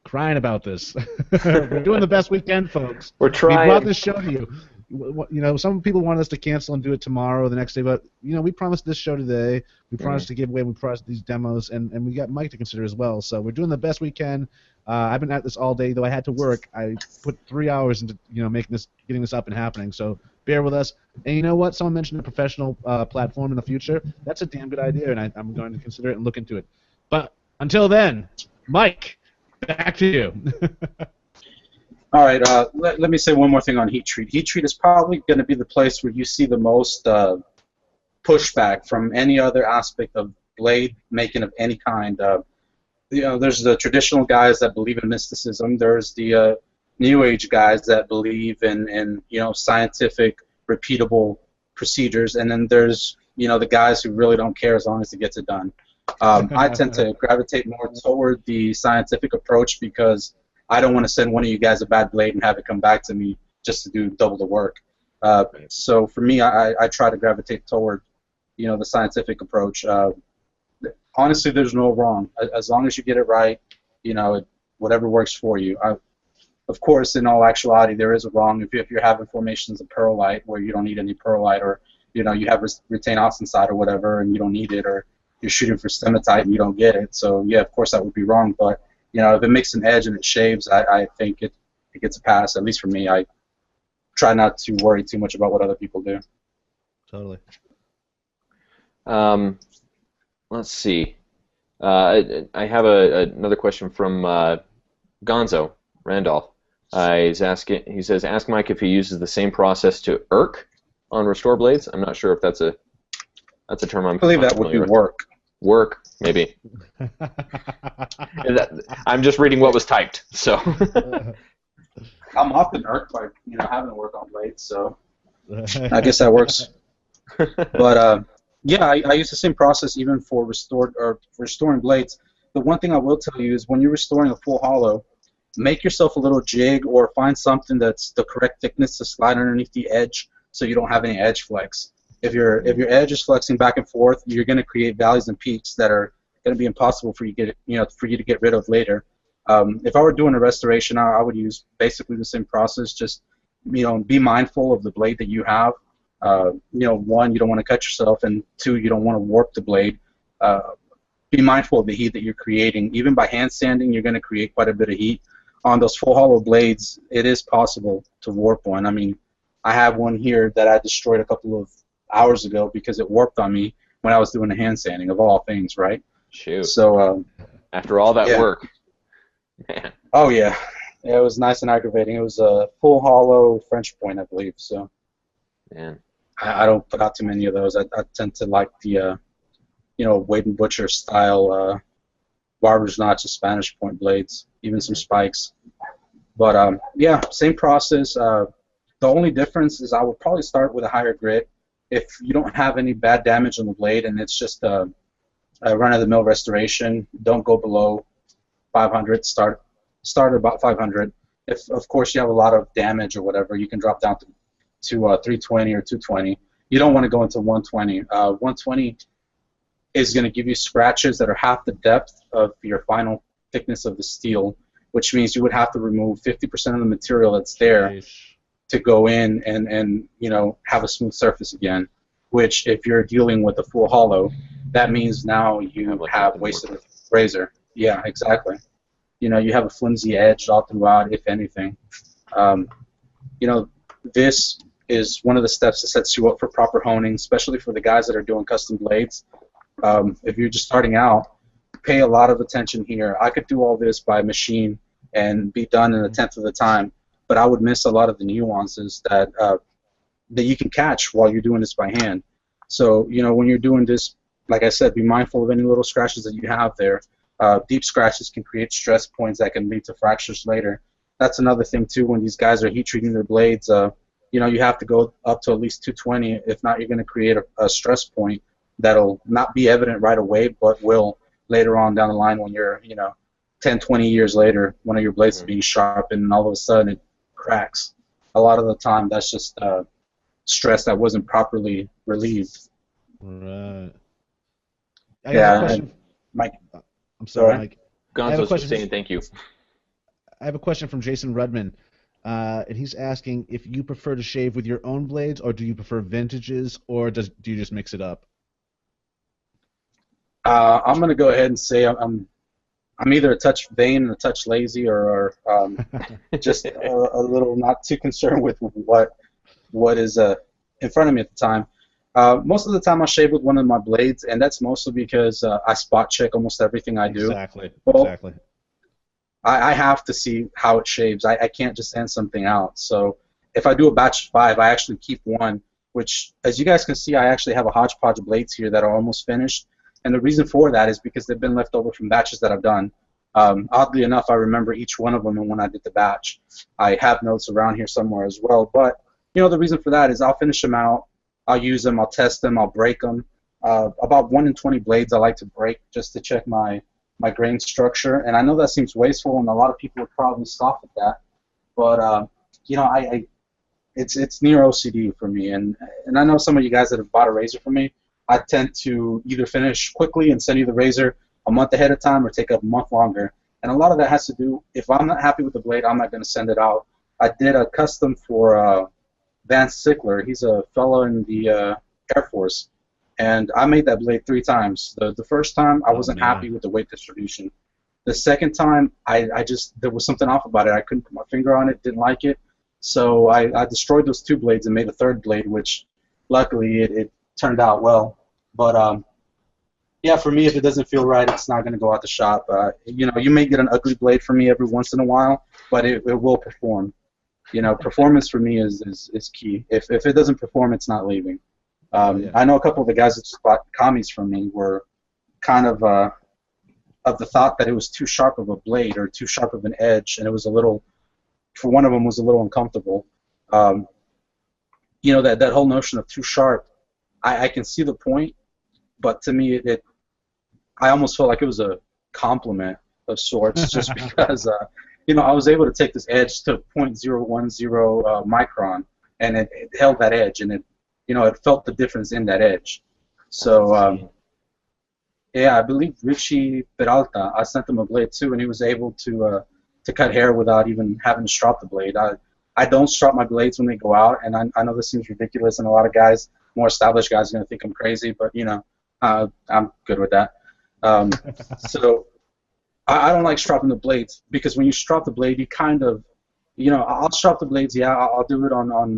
crying about this. We're doing the best we can, folks. we're We trying. brought this show to you. You know, some people wanted us to cancel and do it tomorrow or the next day, but you know, we promised this show today. We promised to give away. We promised these demos, and we got Mike to consider as well. So we're doing the best we can. I've been at this all day, though I had to work. I put 3 hours into getting this up and happening. So bear with us. And you know what? Someone mentioned a professional platform in the future. That's a damn good idea, and I'm going to consider it and look into it. But until then, Mike, back to you. All right, let me say one more thing on heat treat. Heat treat is probably going to be the place where you see the most pushback from any other aspect of blade making of any kind. You know, there's the traditional guys that believe in mysticism. There's the new age guys that believe in you know, scientific, repeatable procedures, and then there's, you know, the guys who really don't care as long as it gets it done. I tend to gravitate more toward the scientific approach because I don't want to send one of you guys a bad blade and have it come back to me just to do double the work. So for me, I try to gravitate toward, you know, the scientific approach. Honestly, there's no wrong. As long as you get it right, you know, whatever works for you. Of course, in all actuality, there is a wrong if you're having formations of pearlite where you don't need any pearlite, or, you know, you have retained austenite or whatever and you don't need it, or you're shooting for stematite and you don't get it. So, yeah, of course that would be wrong, but you know, if it makes an edge and it shaves, I think it gets a pass. At least for me, I try not to worry too much about what other people do. Totally. Let's see. I have another question from Gonzo Randolph. He's asking. He says, "Ask Mike if he uses the same process to irk on restore blades." I'm not sure if that's a term I'm. I believe that would be work. Work, maybe. I'm just reading what was typed, so. I'm often irked by, you know, having to work on blades, so I guess that works. But yeah, I use the same process even for restoring blades. The one thing I will tell you is when you're restoring a full hollow, make yourself a little jig or find something that's the correct thickness to slide underneath the edge so you don't have any edge flex. If your edge is flexing back and forth, you're going to create valleys and peaks that are going to be impossible for you to get rid of later. If I were doing a restoration, I would use basically the same process. Just, you know, be mindful of the blade that you have. You know, one, you don't want to cut yourself, and two, you don't want to warp the blade. Be mindful of the heat that you're creating. Even by hand sanding, you're going to create quite a bit of heat. On those full hollow blades, it is possible to warp one. I mean, I have one here that I destroyed a couple of hours ago because it warped on me when I was doing the hand sanding, of all things, right? Shoot. So after all that work, man. Oh yeah, it was nice and aggravating. It was a full hollow French point, I believe. So Man. I don't put out too many of those. I tend to like the you know, Wade and Butcher style barber's notch and Spanish point blades, even some spikes. But yeah, same process. The only difference is I would probably start with a higher grit. If you don't have any bad damage on the blade and it's just a run-of-the-mill restoration, don't go below 500. Start at about 500. If, of course, you have a lot of damage or whatever, you can drop down to to 320 or 220. You don't want to go into 120. 120 is going to give you scratches that are half the depth of your final thickness of the steel, which means you would have to remove 50% of the material that's there Sheesh. to go in and have a smooth surface again. Which, if you're dealing with a full hollow, that means now you have wasted a razor. Yeah, exactly. You have a flimsy edge all throughout, if anything. This is one of the steps that sets you up for proper honing, especially for the guys that are doing custom blades. If you're just starting out, pay a lot of attention here. I could do all this by machine and be done in a tenth of the time, but I would miss a lot of the nuances that you can catch while you're doing this by hand. So, when you're doing this, like I said, be mindful of any little scratches that you have there. Deep scratches can create stress points that can lead to fractures later. That's another thing, too, when these guys are heat treating their blades. You have to go up to at least 220. If not, you're going to create a stress point that'll not be evident right away, but will later on down the line when you're, 10, 20 years later, one of your blades is being sharpened, and all of a sudden it cracks. A lot of the time, that's just stress that wasn't properly relieved. Right. Mike. I'm sorry, Sorry. Mike. Gonzo's just saying thank you. I have a question from Jason Rudman, and he's asking if you prefer to shave with your own blades, or do you prefer vintages, or do you just mix it up? I'm going to go ahead and say I'm either a touch vain and a touch lazy, or just a little not too concerned with what is in front of me at the time. Most of the time I shave with one of my blades, and that's mostly because I spot check almost everything I do. Exactly. I have to see how it shaves. I can't just send something out. So if I do a batch of 5, I actually keep one, which, as you guys can see, I actually have a hodgepodge of blades here that are almost finished. And the reason for that is because they've been left over from batches that I've done. Oddly enough, I remember each one of them and when I did the batch. I have notes around here somewhere as well. But, the reason for that is I'll finish them out. I'll use them. I'll test them. I'll break them. About 1 in 20 blades I like to break just to check my grain structure. And I know that seems wasteful, and a lot of people would probably scoff at that. But, it's near OCD for me. And I know some of you guys that have bought a razor from me, I tend to either finish quickly and send you the razor a month ahead of time or take a month longer. And a lot of that has to do, if I'm not happy with the blade, I'm not going to send it out. I did a custom for Vance Sickler. He's a fellow in the Air Force. And I made that blade 3 times. The first time, I wasn't happy with the weight distribution. The second time, I just, there was something off about it. I couldn't put my finger on it, didn't like it. So I destroyed those 2 blades and made a 3rd blade, which luckily it turned out well. But yeah, for me, if it doesn't feel right, it's not going to go out the shop. You may get an ugly blade from me every once in a while, but it will perform. Performance for me is key. If it doesn't perform, it's not leaving. I know a couple of the guys that just bought commies from me were kind of the thought that it was too sharp of a blade or too sharp of an edge, and it was a little, for one of them, was a little uncomfortable. That whole notion of too sharp, I can see the point, but to me, I almost felt like it was a compliment of sorts, just because I was able to take this edge to 0.010 micron, and it held that edge, and it felt the difference in that edge. So, yeah, I believe Richie Peralta, I sent him a blade too, and he was able to cut hair without even having to strop the blade. I don't strop my blades when they go out, and I know this seems ridiculous, and a lot of guys, more established guys, are going to think I'm crazy, but, I'm good with that. So I don't like stropping the blades, because when you strop the blade, you kind of, I'll strop the blades, yeah, I'll do it on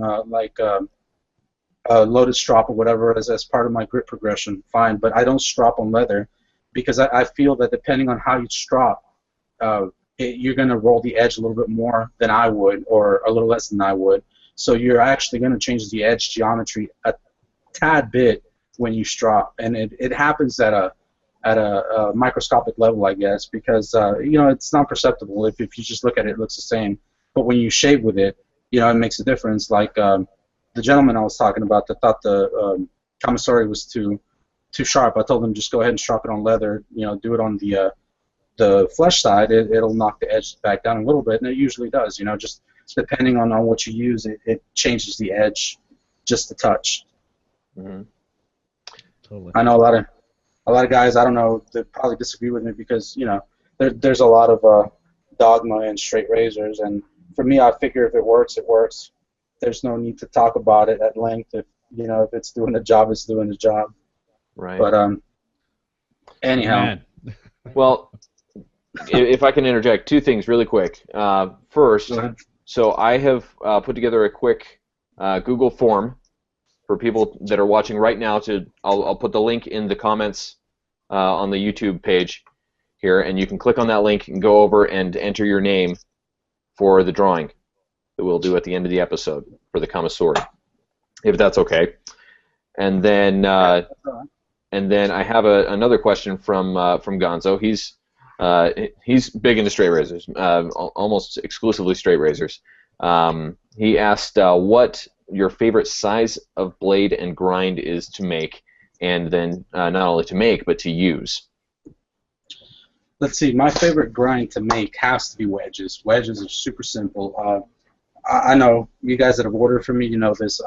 loaded strop or whatever as part of my grip progression, fine, but I don't strop on leather, because I feel that depending on how you strop, you're going to roll the edge a little bit more than I would, or a little less than I would. So you're actually going to change the edge geometry a tad bit when you strop, and it happens at a microscopic level, I guess, because it's not perceptible. If you just look at it, it looks the same. But when you shave with it, it makes a difference. Like the gentleman I was talking about that thought the commissary was too sharp, I told him just go ahead and strop it on leather. Do it on the flesh side. It'll knock the edge back down a little bit, and it usually does. Just depending on what you use, it changes the edge just a touch. Mm-hmm. Totally. I know a lot of guys, I don't know, they probably disagree with me because, there's a lot of dogma in straight razors, and for me, I figure if it works, it works. There's no need to talk about it at length. If it's doing the job, it's doing the job. Right. But anyhow. Man. Well, if I can interject, two things really quick. First, Go ahead. so I have put together a quick Google form for people that are watching right now. I'll put the link in the comments on the YouTube page here, and you can click on that link and go over and enter your name for the drawing that we'll do at the end of the episode for the Kamasori, if that's okay. And then I have another question from Gonzo. He's big into straight razors, almost exclusively straight razors. He asked what your favorite size of blade and grind is to make, and then not only to make but to use. Let's see. My favorite grind to make has to be wedges. Wedges are super simple. I know you guys that have ordered from me, you know this.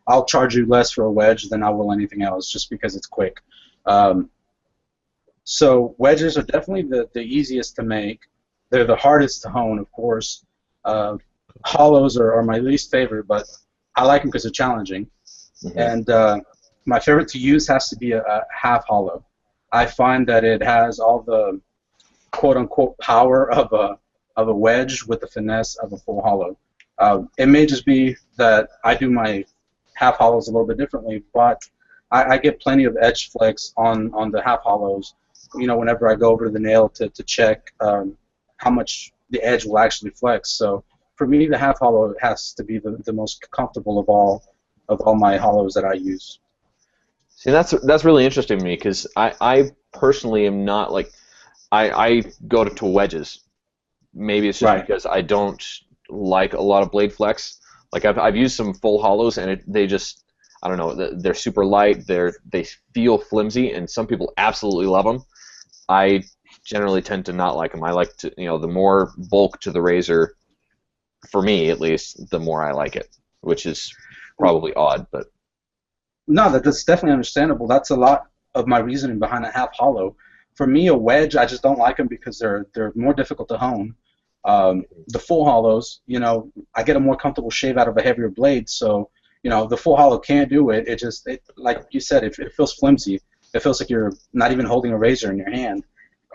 I'll charge you less for a wedge than I will anything else, just because it's quick. So wedges are definitely the easiest to make. They're the hardest to hone, of course. Hollows are my least favorite, but I like them because they're challenging. Mm-hmm. And my favorite to use has to be a half hollow. I find that it has all the quote-unquote power of a wedge with the finesse of a full hollow. It may just be that I do my half hollows a little bit differently, but I get plenty of edge flex on the half hollows. Whenever I go over to the nail to check how much the edge will actually flex. So for me, the half hollow has to be the most comfortable of all my hollows that I use. See, that's really interesting to me because I personally am not like I go to wedges. Maybe it's just right. because I don't like a lot of blade flex. Like I've used some full hollows and they just, I don't know, they're super light. They feel flimsy, and some people absolutely love them. I generally tend to not like them. I like to, the more bulk to the razor, for me at least, the more I like it, which is probably odd, but. No, that's definitely understandable. That's a lot of my reasoning behind a half hollow. For me, a wedge, I just don't like them because they're more difficult to hone. The full hollows, I get a more comfortable shave out of a heavier blade, so the full hollow can't do it. It just, like you said, it feels flimsy. It feels like you're not even holding a razor in your hand.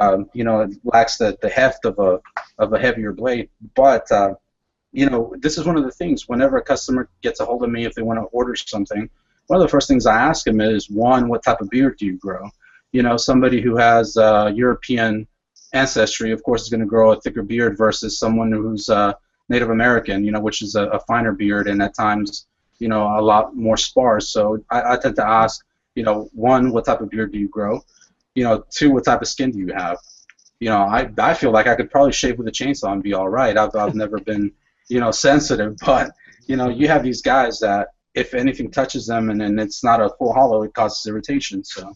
It lacks the heft of a heavier blade. But this is one of the things. Whenever a customer gets a hold of me, if they want to order something, one of the first things I ask them is, one, what type of beard do you grow? Somebody who has European ancestry, of course, is going to grow a thicker beard versus someone who's Native American, which is a finer beard and at times, a lot more sparse. So I tend to ask, one, what type of beard do you grow? Two, what type of skin do you have? I feel like I could probably shave with a chainsaw and be all right. I've never been, sensitive, but, you have these guys that if anything touches them and it's not a full hollow, it causes irritation. So,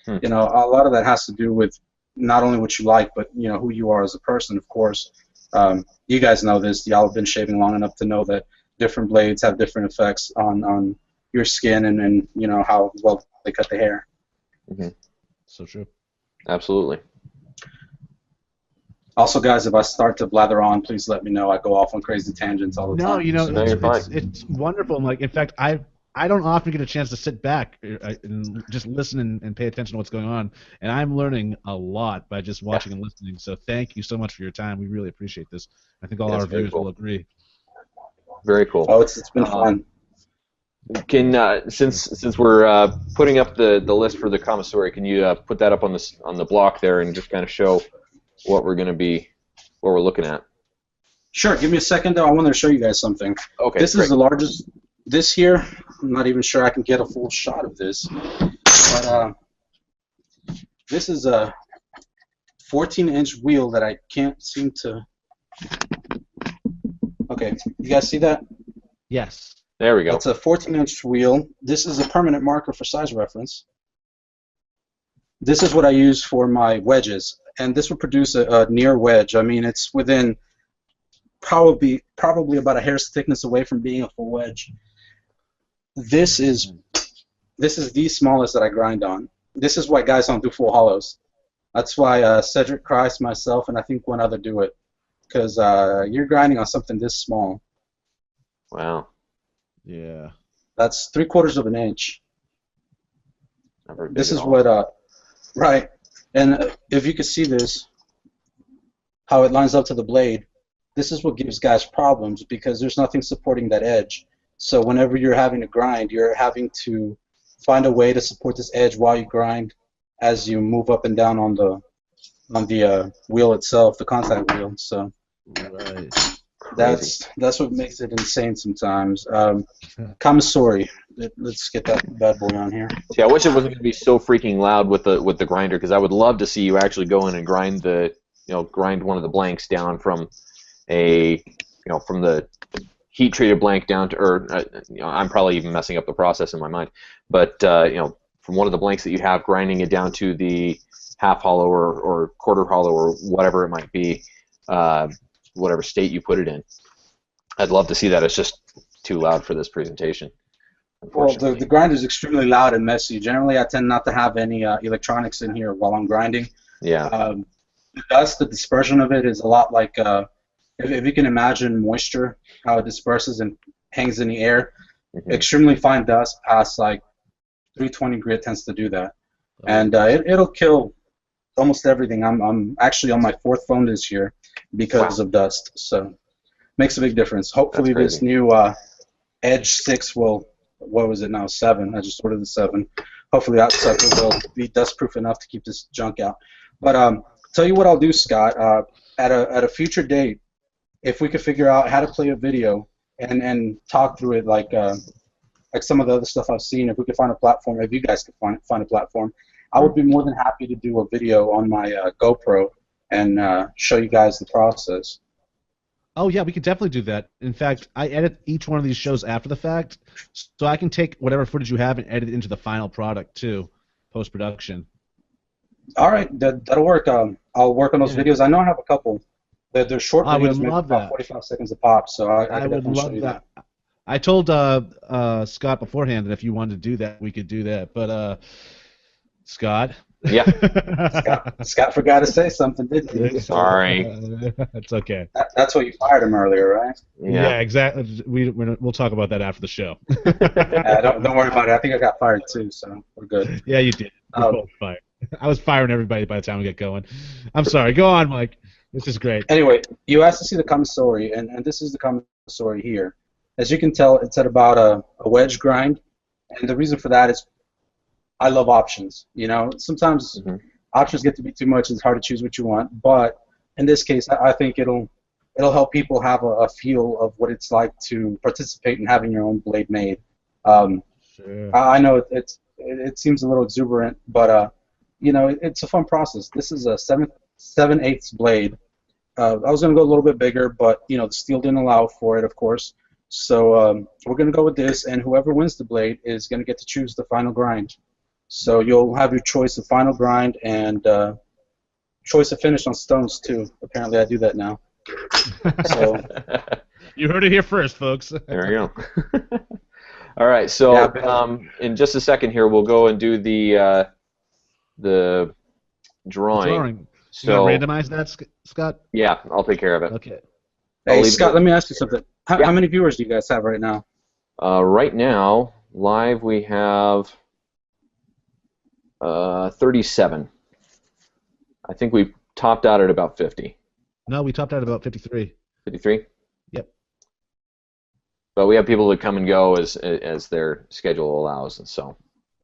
a lot of that has to do with not only what you like, but, who you are as a person, of course. You guys know this. Y'all have been shaving long enough to know that different blades have different effects on your skin and how well they cut the hair. Mm-hmm. So true. Absolutely. Also, guys, if I start to blather on, please let me know. I go off on crazy tangents all the time. No, it's wonderful. Like, in fact, I don't often get a chance to sit back and just listen and pay attention to what's going on, and I'm learning a lot by just watching and listening. So thank you so much for your time. We really appreciate this. I think all our viewers will agree. Very cool. Oh, it's been fun. Can since we're putting up the list for the Kamasori, can you put that up on the block there and just kind of show what we're looking at? Sure. Give me a second, though. I want to show you guys something. Okay. This is the largest. This here, I'm not even sure I can get a full shot of this, but this is a 14-inch wheel that I can't seem to. Okay, you guys see that? Yes. There we go. It's a 14-inch wheel. This is a permanent marker for size reference. This is what I use for my wedges, and this will produce a near wedge. I mean, it's within probably about a hair's thickness away from being a full wedge. This is the smallest that I grind on. This is why guys don't do full hollows. That's why Cedric Christ, myself, and I think one other do it, because you're grinding on something this small. Wow. Yeah. That's 3/4 of an inch. Not very big This at is all. what, right, and if you could see this, how it lines up to the blade, this is what gives guys problems because there's nothing supporting that edge. So whenever you're having to grind, you're having to find a way to support this edge while you grind as you move up and down on the wheel itself, the contact wheel. So Right. that's what makes it insane sometimes. Kamasori, let's get that bad boy on here. See, I wish it wasn't going to be so freaking loud with the grinder, because I would love to see you actually go in and grind grind one of the blanks down from from the heat treated blank down to, or I'm probably even messing up the process in my mind, but from one of the blanks that you have, grinding it down to the half hollow or quarter hollow or whatever it might be, whatever state you put it in. I'd love to see that. It's just too loud for this presentation. Well, the grinder is extremely loud and messy. Generally, I tend not to have any electronics in here while I'm grinding. Yeah. The dust, the dispersion of it is a lot like, if you can imagine moisture, how it disperses and hangs in the air. Mm-hmm. Extremely fine dust past like 320 grit tends to do that. And it'll kill almost everything. I'm actually on my 4th phone this year because of dust. So makes a big difference. Hopefully this new Edge 6 will, what was it now, 7. I just ordered the 7. Hopefully that sucker will be dust-proof enough to keep this junk out. But tell you what I'll do, Scott. At a future date, if we could figure out how to play a video and talk through it like some of the other stuff I've seen, if we could find a platform, if you guys could find a platform, I would be more than happy to do a video on my GoPro and show you guys the process. Oh yeah, we could definitely do that. In fact, I edit each one of these shows after the fact, so I can take whatever footage you have and edit it into the final product too, post-production. All right, that'll work. I'll work on those videos. I know I have a couple. They're short videos, I would maybe love about that. 45 seconds a pop, so I could would definitely show love you that. I told Scott beforehand that if you wanted to do that, we could do that. But Scott. Yeah. Scott forgot to say something, didn't he? Sorry. It's okay. That's why you fired him earlier, right? Yeah, exactly. We'll talk about that after the show. Don't worry about it. I think I got fired too, so we're good. Yeah, you did. We're both fired. I was firing everybody by the time we get going. I'm sorry. Go on, Mike. This is great. Anyway, you asked to see the Kamasori, and this is the Kamasori here. As you can tell, it's at about a wedge grind, and the reason for that is I love options. Sometimes options get to be too much. It's hard to choose what you want, but in this case, I think it'll help people have a feel of what it's like to participate in having your own blade made. Sure. I know it seems a little exuberant, but it's a fun process. This is a 7/8 blade. I was going to go a little bit bigger, but the steel didn't allow for it, of course. So we're going to go with this, and whoever wins the blade is going to get to choose the final grind. So you'll have your choice of final grind and choice of finish on stones too. Apparently, I do that now. So you heard it here first, folks. There we go. All right, so in just a second here, we'll go and do the drawing. So you randomize that, Scott? Yeah, I'll take care of it. Okay. Hey, Scott, let me ask you something. How many viewers do you guys have right now? Right now, live we have 37. I think we topped out at about 50. No, we topped out at about 53. 53? Yep. But we have people that come and go as their schedule allows, and so.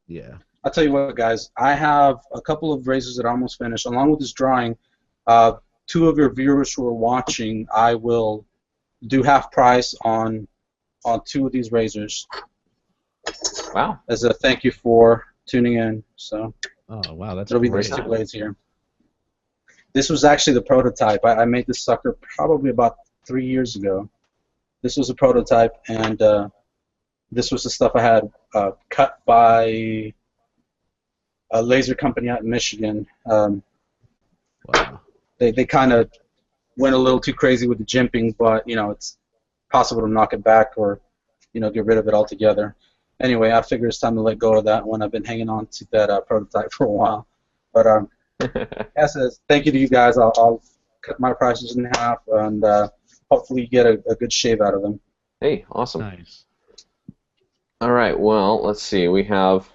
Yeah. I'll tell you what, guys. I have a couple of razors that are almost finished. Along with this drawing, 2 of your viewers who are watching, I will do half price on 2 of these razors. Wow. As a thank you for tuning in. So. Oh wow, that's it'll be great. these 2 blades here. This was actually the prototype. I made this sucker probably about 3 years ago. This was a prototype, and this was the stuff I had cut by a laser company out in Michigan. Wow. They kind of went a little too crazy with the jimping, but it's possible to knock it back or get rid of it altogether. Anyway, I figure it's time to let go of that one. I've been hanging on to that prototype for a while. But as thank you to you guys. I'll cut my prices in half and hopefully get a good shave out of them. Hey, awesome. Nice. All right, well, let's see. We have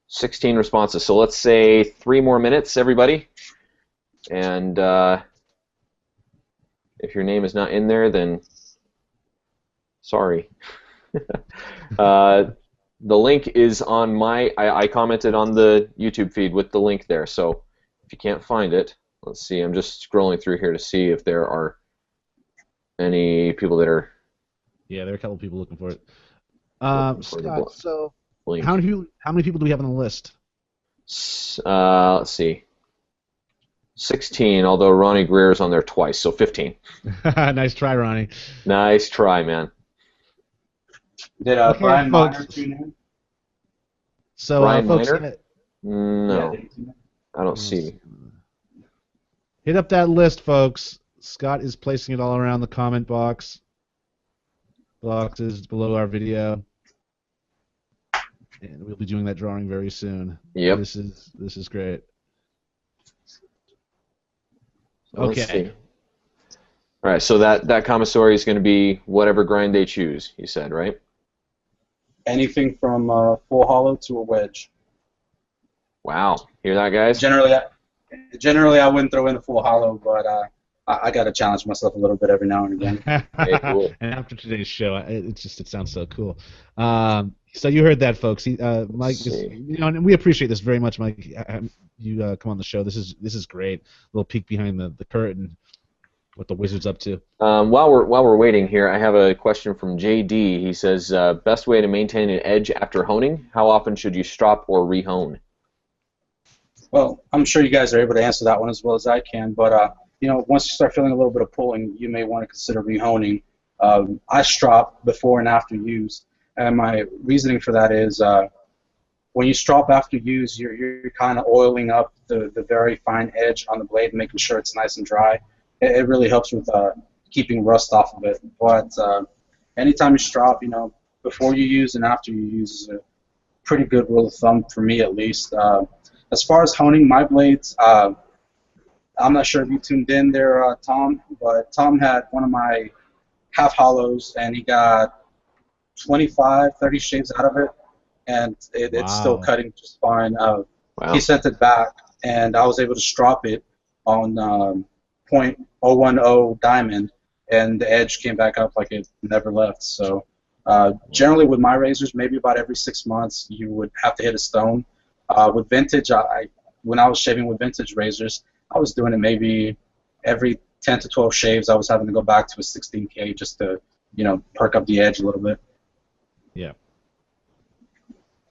16 responses. So let's say 3 more minutes, everybody. And if your name is not in there, then sorry. The link is on I commented on the YouTube feed with the link there. So if you can't find it, let's see. I'm just scrolling through here to see if there are any people that are... Yeah, there are a couple people looking for it. Scott, so how many people do we have on the list? Let's see. 16, although Ronnie Greer's on there twice, so 15. Nice try, Ronnie. Nice try, man. Did Brian Miner tune in? So, Brian folks, Miner? No, I don't see. Hit up that list, folks. Scott is placing it all around the comment boxes below our video. And we'll be doing that drawing very soon. Yep. This is great. Let's see. All right, so that commissary is going to be whatever grind they choose, you said, right? Anything from full hollow to a wedge. Wow. Hear that, guys? Generally, I wouldn't throw in a full hollow, but I got to challenge myself a little bit every now and again. Okay, cool. And after today's show, it sounds so cool. So you heard that, folks. Mike, and we appreciate this very much, Mike. You come on the show. This is great. A little peek behind the curtain, what the Wizard's up to. While we're waiting here, I have a question from JD. He says, best way to maintain an edge after honing? How often should you strop or re-hone? Well, I'm sure you guys are able to answer that one as well as I can, but once you start feeling a little bit of pulling, you may want to consider re-honing. I strop before and after use, and my reasoning for that is when you strop after use, you're kind of oiling up the very fine edge on the blade, making sure it's nice and dry. It really helps with keeping rust off of it. But anytime you strop, before you use and after you use is a pretty good rule of thumb for me, at least. As far as honing my blades, I'm not sure if you tuned in there, Tom, but Tom had one of my half hollows, and he got 25, 30 shaves out of it, and it's still cutting just fine. Wow. He sent it back, and I was able to strop it on .010 diamond, and the edge came back up like it never left. So generally with my razors, maybe about every 6 months, you would have to hit a stone. With vintage, when I was shaving with vintage razors, I was doing it maybe every 10 to 12 shaves. I was having to go back to a 16K just to, perk up the edge a little bit. Yeah.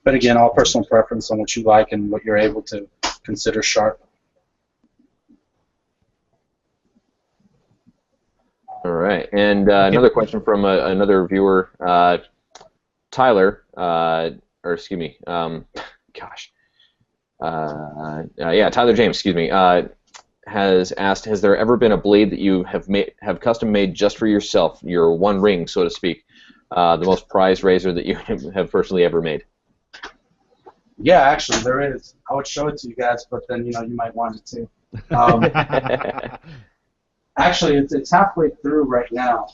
But again, all personal preference on what you like and what you're able to consider sharp. All right, and another question from another viewer, Tyler, or excuse me, Tyler James, excuse me, has asked, has there ever been a blade that you have custom made just for yourself, your one ring, so to speak, the most prized razor that you have personally ever made? Yeah, actually, there is. I would show it to you guys, but then you might want it too. Actually, it's halfway through right now.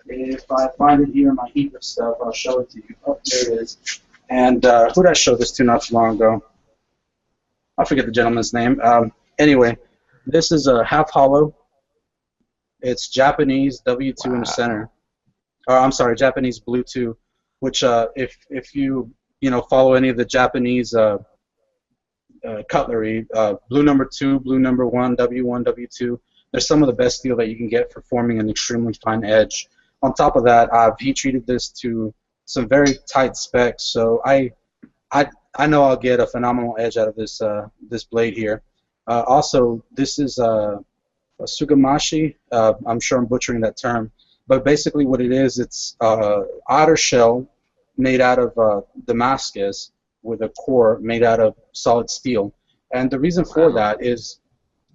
If I find it here in my heap of stuff, I'll show it to you. Oh, there it is. And who did I show this to not too long ago? I forget the gentleman's name. Anyway, this is a half hollow. It's Japanese W2 in the center. I'm sorry, Japanese Blue 2, which if you follow any of the Japanese cutlery, Blue number 2, Blue number 1, W1, W2, they're some of the best steel that you can get for forming an extremely fine edge. On top of that, I've heat treated this to some very tight specs, so I know I'll get a phenomenal edge out of this this blade here. Also, this is a sugamashi. I'm sure I'm butchering that term, but basically what it is, it's otter shell made out of Damascus with a core made out of solid steel. And the reason for that is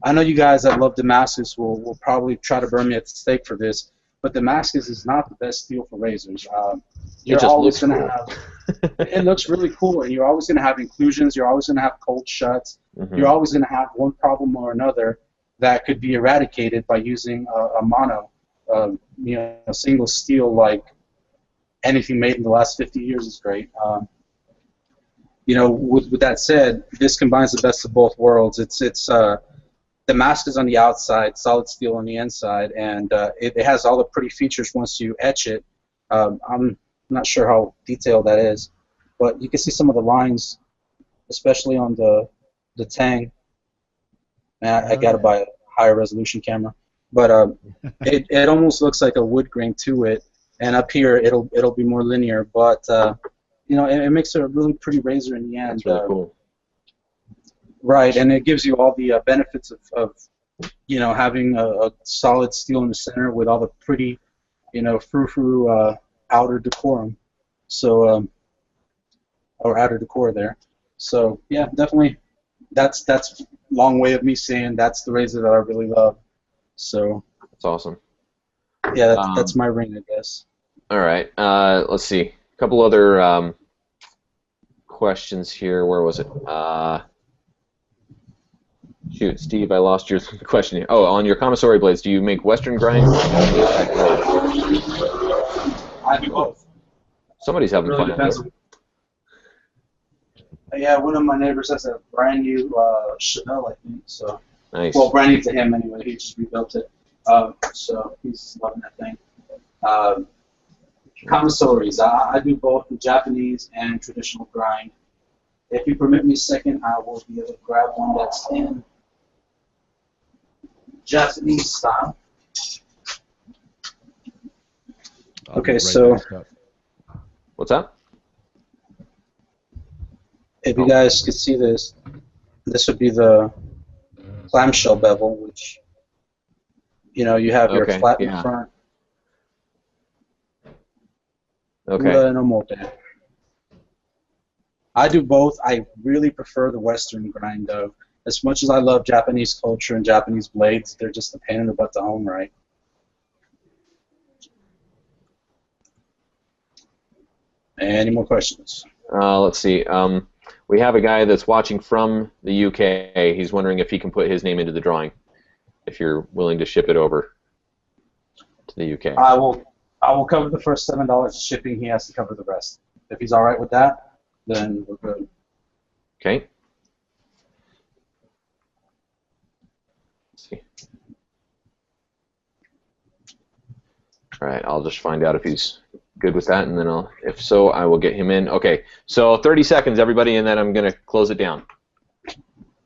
I know you guys that love Damascus will probably try to burn me at the stake for this, but Damascus is not the best steel for razors. You're just always looks going to cool. have. It looks really cool, and you're always going to have inclusions. You're always going to have cold shuts. Mhm. You're always going to have one problem or another that could be eradicated by using a mono, single steel like anything made in the last 50 years is great. With that said, this combines the best of both worlds. It's Damascus on the outside, solid steel on the inside, and it has all the pretty features once you etch it. I'm not sure how detailed that is, but you can see some of the lines, especially on the tang. And I got to buy a higher resolution camera, but it almost looks like a wood grain to it, and up here it'll be more linear, but it makes a really pretty razor in the end. That's really cool. Right, and it gives you all the benefits of having a solid steel in the center with all the pretty, frou-frou outer decorum. So, or outer decor there. So, yeah, definitely. That's a long way of me saying that's the razor that I really love. So. That's awesome. Yeah, that's my ring, I guess. All right. Let's see. A couple other questions here. Where was it? Shoot, Steve, I lost your question here. Oh, on your commissary blades, do you make Western grind? I do both. Somebody's having Really fun. depends. Yeah, one of my neighbors has a brand new Chanel, I think. So, Nice. well, brand new to him anyway. He just rebuilt it, so he's loving that thing. Commissaries, I do both the Japanese and traditional grind. If you permit me a second, I will be able to grab one that's in Japanese style. Okay, so What's that? if you guys could see this, this would be the clamshell bevel, which you have your Okay, flat in yeah. front. Okay. No more there. I do both. I really prefer the Western grind, though. As much as I love Japanese culture and Japanese blades, they're just a pain in the butt to hone right. Any more questions? Let's see. We have a guy that's watching from the UK. He's wondering if he can put his name into the drawing, if you're willing to ship it over to the UK. I will cover the first $7 shipping. He has to cover the rest. If he's all right with that, then we're good. Okay. Let's see. All right, I'll just find out if he's good with that, and then if so, I will get him in. Okay, so 30 seconds, everybody, and then I'm going to close it down.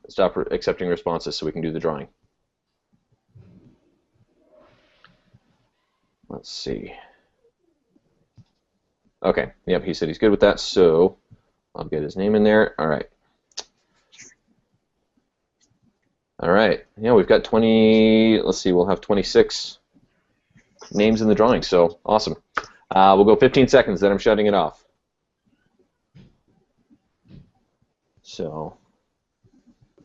Stop accepting responses so we can do the drawing. Let's see. Okay, yep, he said he's good with that, so I'll get his name in there. All right. All right, yeah, we've got 20, let's see, we'll have 26 names in the drawing, so awesome. We'll go 15 seconds, then I'm shutting it off. So,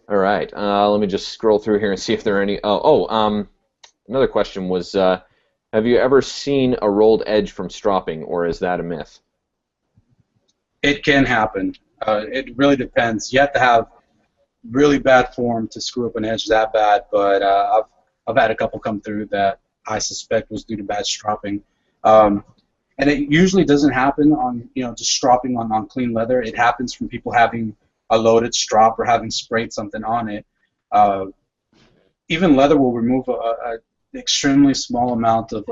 all right, let me just scroll through here and see if there are any. Another question was, have you ever seen a rolled edge from stropping, or is that a myth? It can happen. It really depends. You have to have really bad form to screw up an edge that bad, but I've had a couple come through that I suspect was due to bad stropping. And it usually doesn't happen on, just stropping on clean leather. It happens from people having a loaded strop or having sprayed something on it. Even leather will remove an extremely small amount of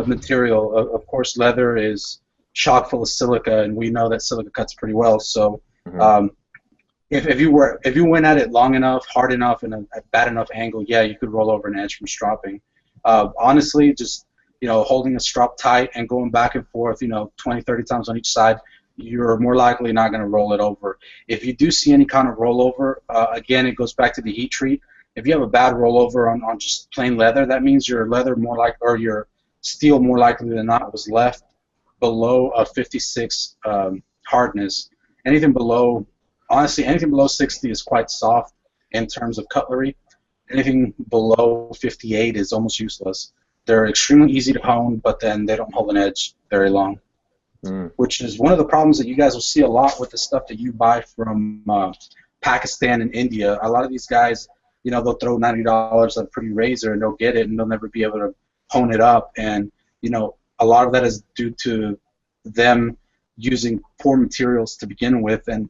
material. Of course, leather is chock full of silica, and we know that silica cuts pretty well. So, if you went at it long enough, hard enough, and a bad enough angle, yeah, you could roll over an edge from stropping. Honestly, just holding a strop tight and going back and forth, 20, 30 times on each side, you're more likely not going to roll it over. If you do see any kind of rollover, again, it goes back to the heat treat. If you have a bad rollover on just plain leather, that means your leather your steel more likely than not was left below a 56 hardness. Anything below 60 is quite soft in terms of cutlery. anything below 58 is almost useless. They're extremely easy to hone, but then they don't hold an edge very long, which is one of the problems that you guys will see a lot with the stuff that you buy from Pakistan and India. A lot of these guys, you know, they'll throw $90 at a pretty razor and they'll get it and they'll never be able to hone it up. And, you know, a lot of that is due to them using poor materials to begin with and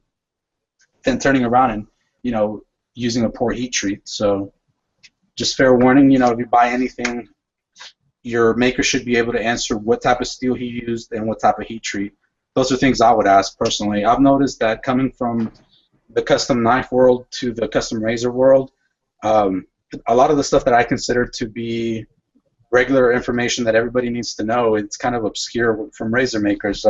then turning around and, you know, using a poor heat treat. So just fair warning, you know, if you buy anything, your maker should be able to answer what type of steel he used and what type of heat treat. Those are things I would ask personally. I've noticed that coming from the custom knife world to the custom razor world, a lot of the stuff that I consider to be regular information that everybody needs to know, it's kind of obscure from razor makers.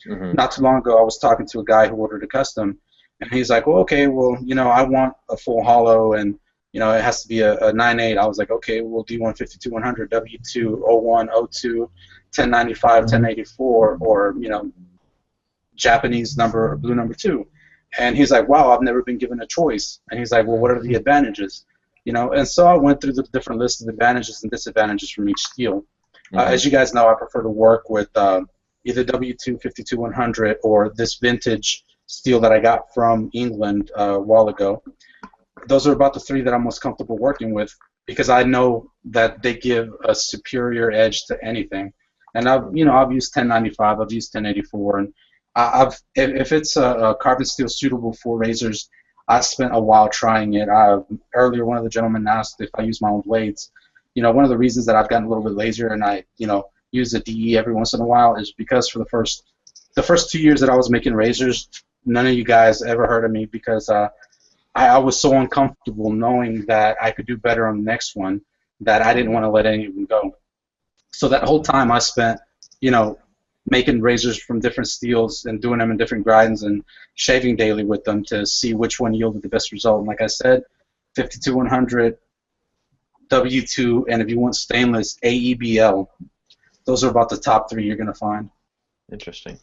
Not too long ago, I was talking to a guy who ordered a custom, and he's like, well, okay, well, you know, I want a full hollow, and, you know, it has to be a 9/8. I was like, okay, well, do you want 52-100, W2, 01, 02, 1095, 1084, or, you know, Japanese number or blue number 2? And he's like, wow, I've never been given a choice. And he's like, well, what are the advantages? You know, and so I went through the different lists of advantages and disadvantages from each steel. As you guys know, I prefer to work with either W2 52-100 or this vintage steel that I got from England a while ago. Those are about the three that I'm most comfortable working with because I know that they give a superior edge to anything. And I've used 1095, I've used 1084, and if it's a carbon steel suitable for razors, I spent a while trying it. Earlier, one of the gentlemen asked if I use my own blades. You know, one of the reasons that I've gotten a little bit lazier and I, you know, use a DE every once in a while is because for the first 2 years that I was making razors, none of you guys ever heard of me because I was so uncomfortable knowing that I could do better on the next one that I didn't want to let any of them go. So that whole time I spent, you know, making razors from different steels and doing them in different grinds and shaving daily with them to see which one yielded the best result. And like I said, 52-100, W2, and if you want stainless, AEBL. Those are about the top three you're going to find. Interesting.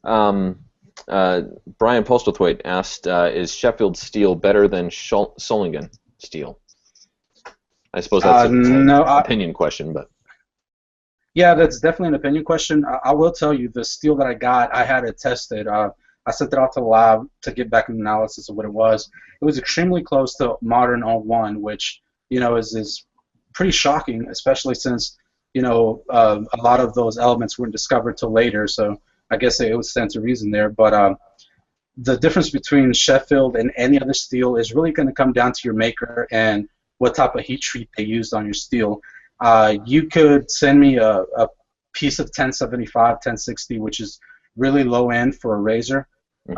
Brian Postlethwaite asked, is Sheffield steel better than Solingen steel? I suppose that's an opinion question, but... Yeah, that's definitely an opinion question. I will tell you, the steel that I got, I had it tested. I sent it out to the lab to get back an analysis of what it was. It was extremely close to modern 01, which, you know, is pretty shocking, especially since, you know, a lot of those elements weren't discovered till later. So I guess it would stand to reason there. But the difference between Sheffield and any other steel is really going to come down to your maker and what type of heat treat they used on your steel. You could send me a piece of 1075, 1060, which is really low end for a razor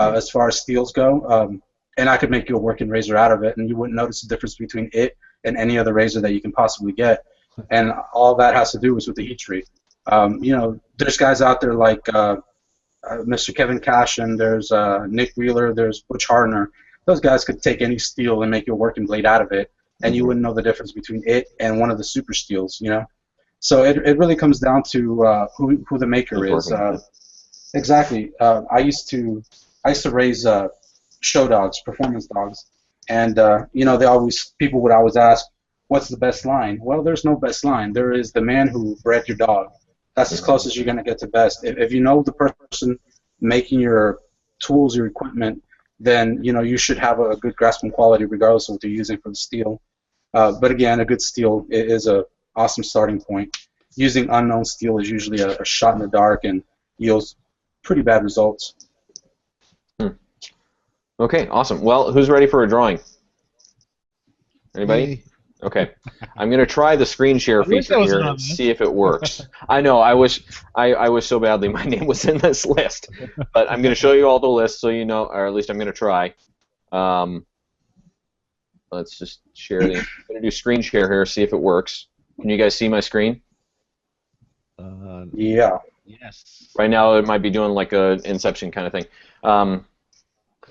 as far as steels go, and I could make you a working razor out of it, and you wouldn't notice the difference between it and any other razor that you can possibly get. And all that has to do is with the heat treat. You know, there's guys out there like Mr. Kevin Cashin, there's Nick Wheeler, there's Butch Hardner. Those guys could take any steel and make you a working blade out of it, and you wouldn't know the difference between it and one of the super steels, you know. So it really comes down to who the maker is. Exactly. I used to raise show dogs, performance dogs, and you know, people would always ask, what's the best line? Well, there's no best line. There is the man who bred your dog. That's as close as you're going to get to best. If you know the person making your tools, your equipment, then you know you should have a good grasp on quality regardless of what they're using for the steel. But again, a good steel is a awesome starting point. Using unknown steel is usually a shot in the dark and yields pretty bad results. Okay, awesome. Well, who's ready for a drawing? Anybody? Me. Okay. I'm going to try the screen share feature here and see if it works. I know, I wish so badly my name was in this list. But I'm going to show you all the lists so you know, or at least I'm going to try. Let's just share the... I'm going to do screen share here, see if it works. Can you guys see my screen? Yeah. Yes. Right now it might be doing like a Inception kind of thing.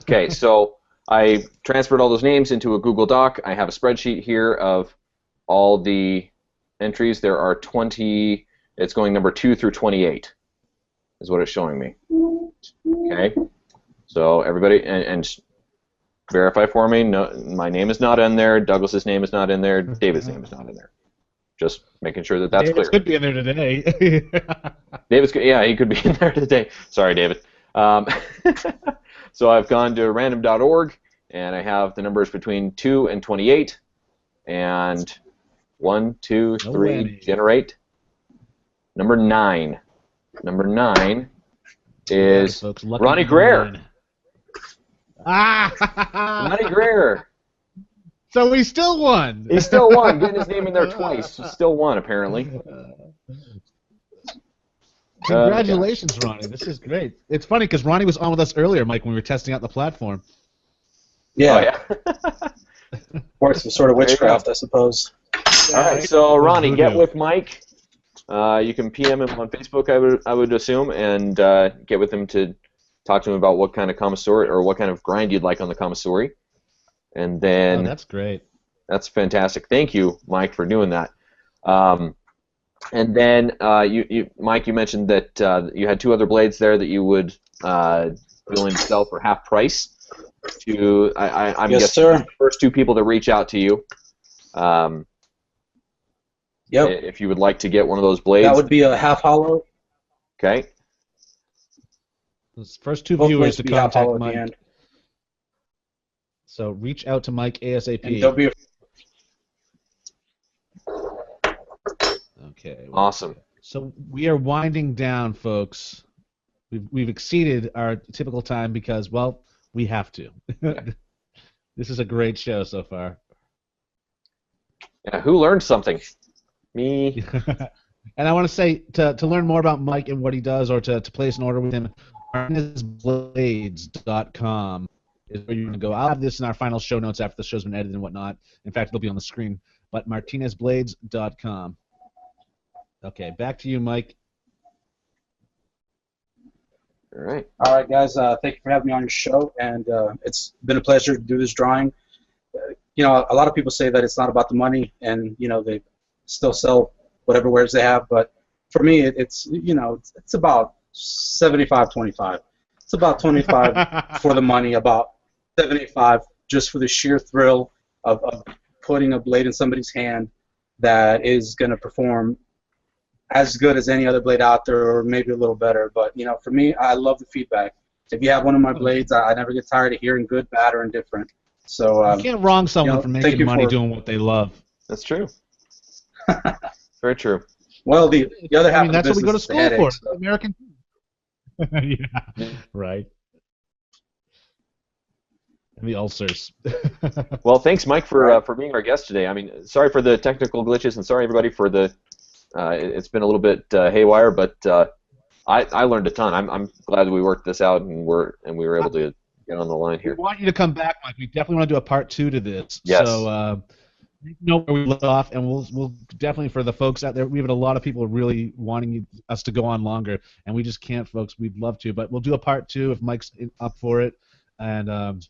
Okay, so I transferred all those names into a Google Doc. I have a spreadsheet here of all the entries. There are 20, it's going number 2 through 28 is what it's showing me. Okay, so everybody, and verify for me. No, my name is not in there. Douglas's name is not in there. David's name is not in there. Just making sure that that's Davis clear. could be in there today. Yeah, he could be in there today. Sorry, David. So I've gone to random.org, and I have the numbers between 2 and 28, and 1, 2, 3, generate. Number 9. Number 9 is folks, lucky Ronnie number Greer. 9. Ah! Ronnie Greer. So he still won. He still won. Getting his name in there twice. Still won, apparently. Congratulations, Ronnie. This is great. It's funny because Ronnie was on with us earlier, Mike, when we were testing out the platform. Yeah. Oh, yeah. Works some sort of witchcraft, I suppose. All right, so Ronnie, get with Mike. You can PM him on Facebook, I would assume, and get with him to talk to him about what kind of commissary or what kind of grind you'd like on the commissary. And then that's great. That's fantastic. Thank you, Mike, for doing that. And then Mike, you mentioned that you had 2 other blades there that you would be willing to sell for half price. I'm yes, guessing sir. the first 2 people to reach out to you. Yep. If you would like to get one of those blades. That would be a half hollow. Okay. Those first 2 Both viewers blades to would be half contact hollow at the Mike. end. So reach out to Mike ASAP. And there'll be a Okay. Awesome. So we are winding down, folks. We've exceeded our typical time because, well, we have to. This is a great show so far. Yeah, who learned something? Me. And I want to say, to learn more about Mike and what he does, or to place an order with him, martinezblades.com is where you're going to go. I'll have this in our final show notes after the show's been edited and whatnot. In fact, it'll be on the screen. But martinezblades.com. Okay, back to you, Mike. All right. All right, guys. Thank you for having me on your show, and it's been a pleasure to do this drawing. You know, a lot of people say that it's not about the money, and you know they still sell whatever wares they have. But for me, it's about 75-25. It's about 25 for the money, about 75 just for the sheer thrill of putting a blade in somebody's hand that is going to perform as good as any other blade out there, or maybe a little better. But you know, for me, I love the feedback. If you have one of my blades, I never get tired of hearing good, bad, or indifferent. So you can't wrong someone for making money doing what they love. That's true. Very true. Well, the other half of the that's what we go to business is school the for. headaches, so. American. Yeah. Right. And the ulcers. Well, thanks, Mike, for being our guest today. I mean, sorry for the technical glitches, and sorry everybody for the. It's been a little bit haywire, but I learned a ton. I'm glad that we worked this out and we were able to get on the line here. We want you to come back, Mike. We definitely want to do a part 2 to this. Yes. So you know where we left off, and we'll definitely, for the folks out there, we have a lot of people really wanting us to go on longer, and we just can't, folks. We'd love to, but we'll do a part 2 if Mike's up for it. And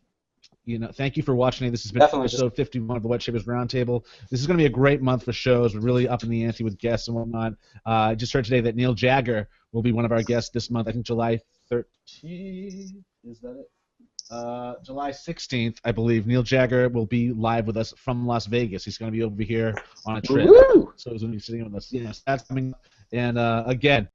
thank you for watching. This has been episode 51 of the Wet Shapers Roundtable. This is going to be a great month for shows. We're really up in the ante with guests and whatnot. I just heard today that Neil Jagger will be one of our guests this month. I think July 13th. Is that it? July 16th, I believe. Neil Jagger will be live with us from Las Vegas. He's going to be over here on a trip. Woo! So he's going to be sitting with us. Yes, that's coming up. And again,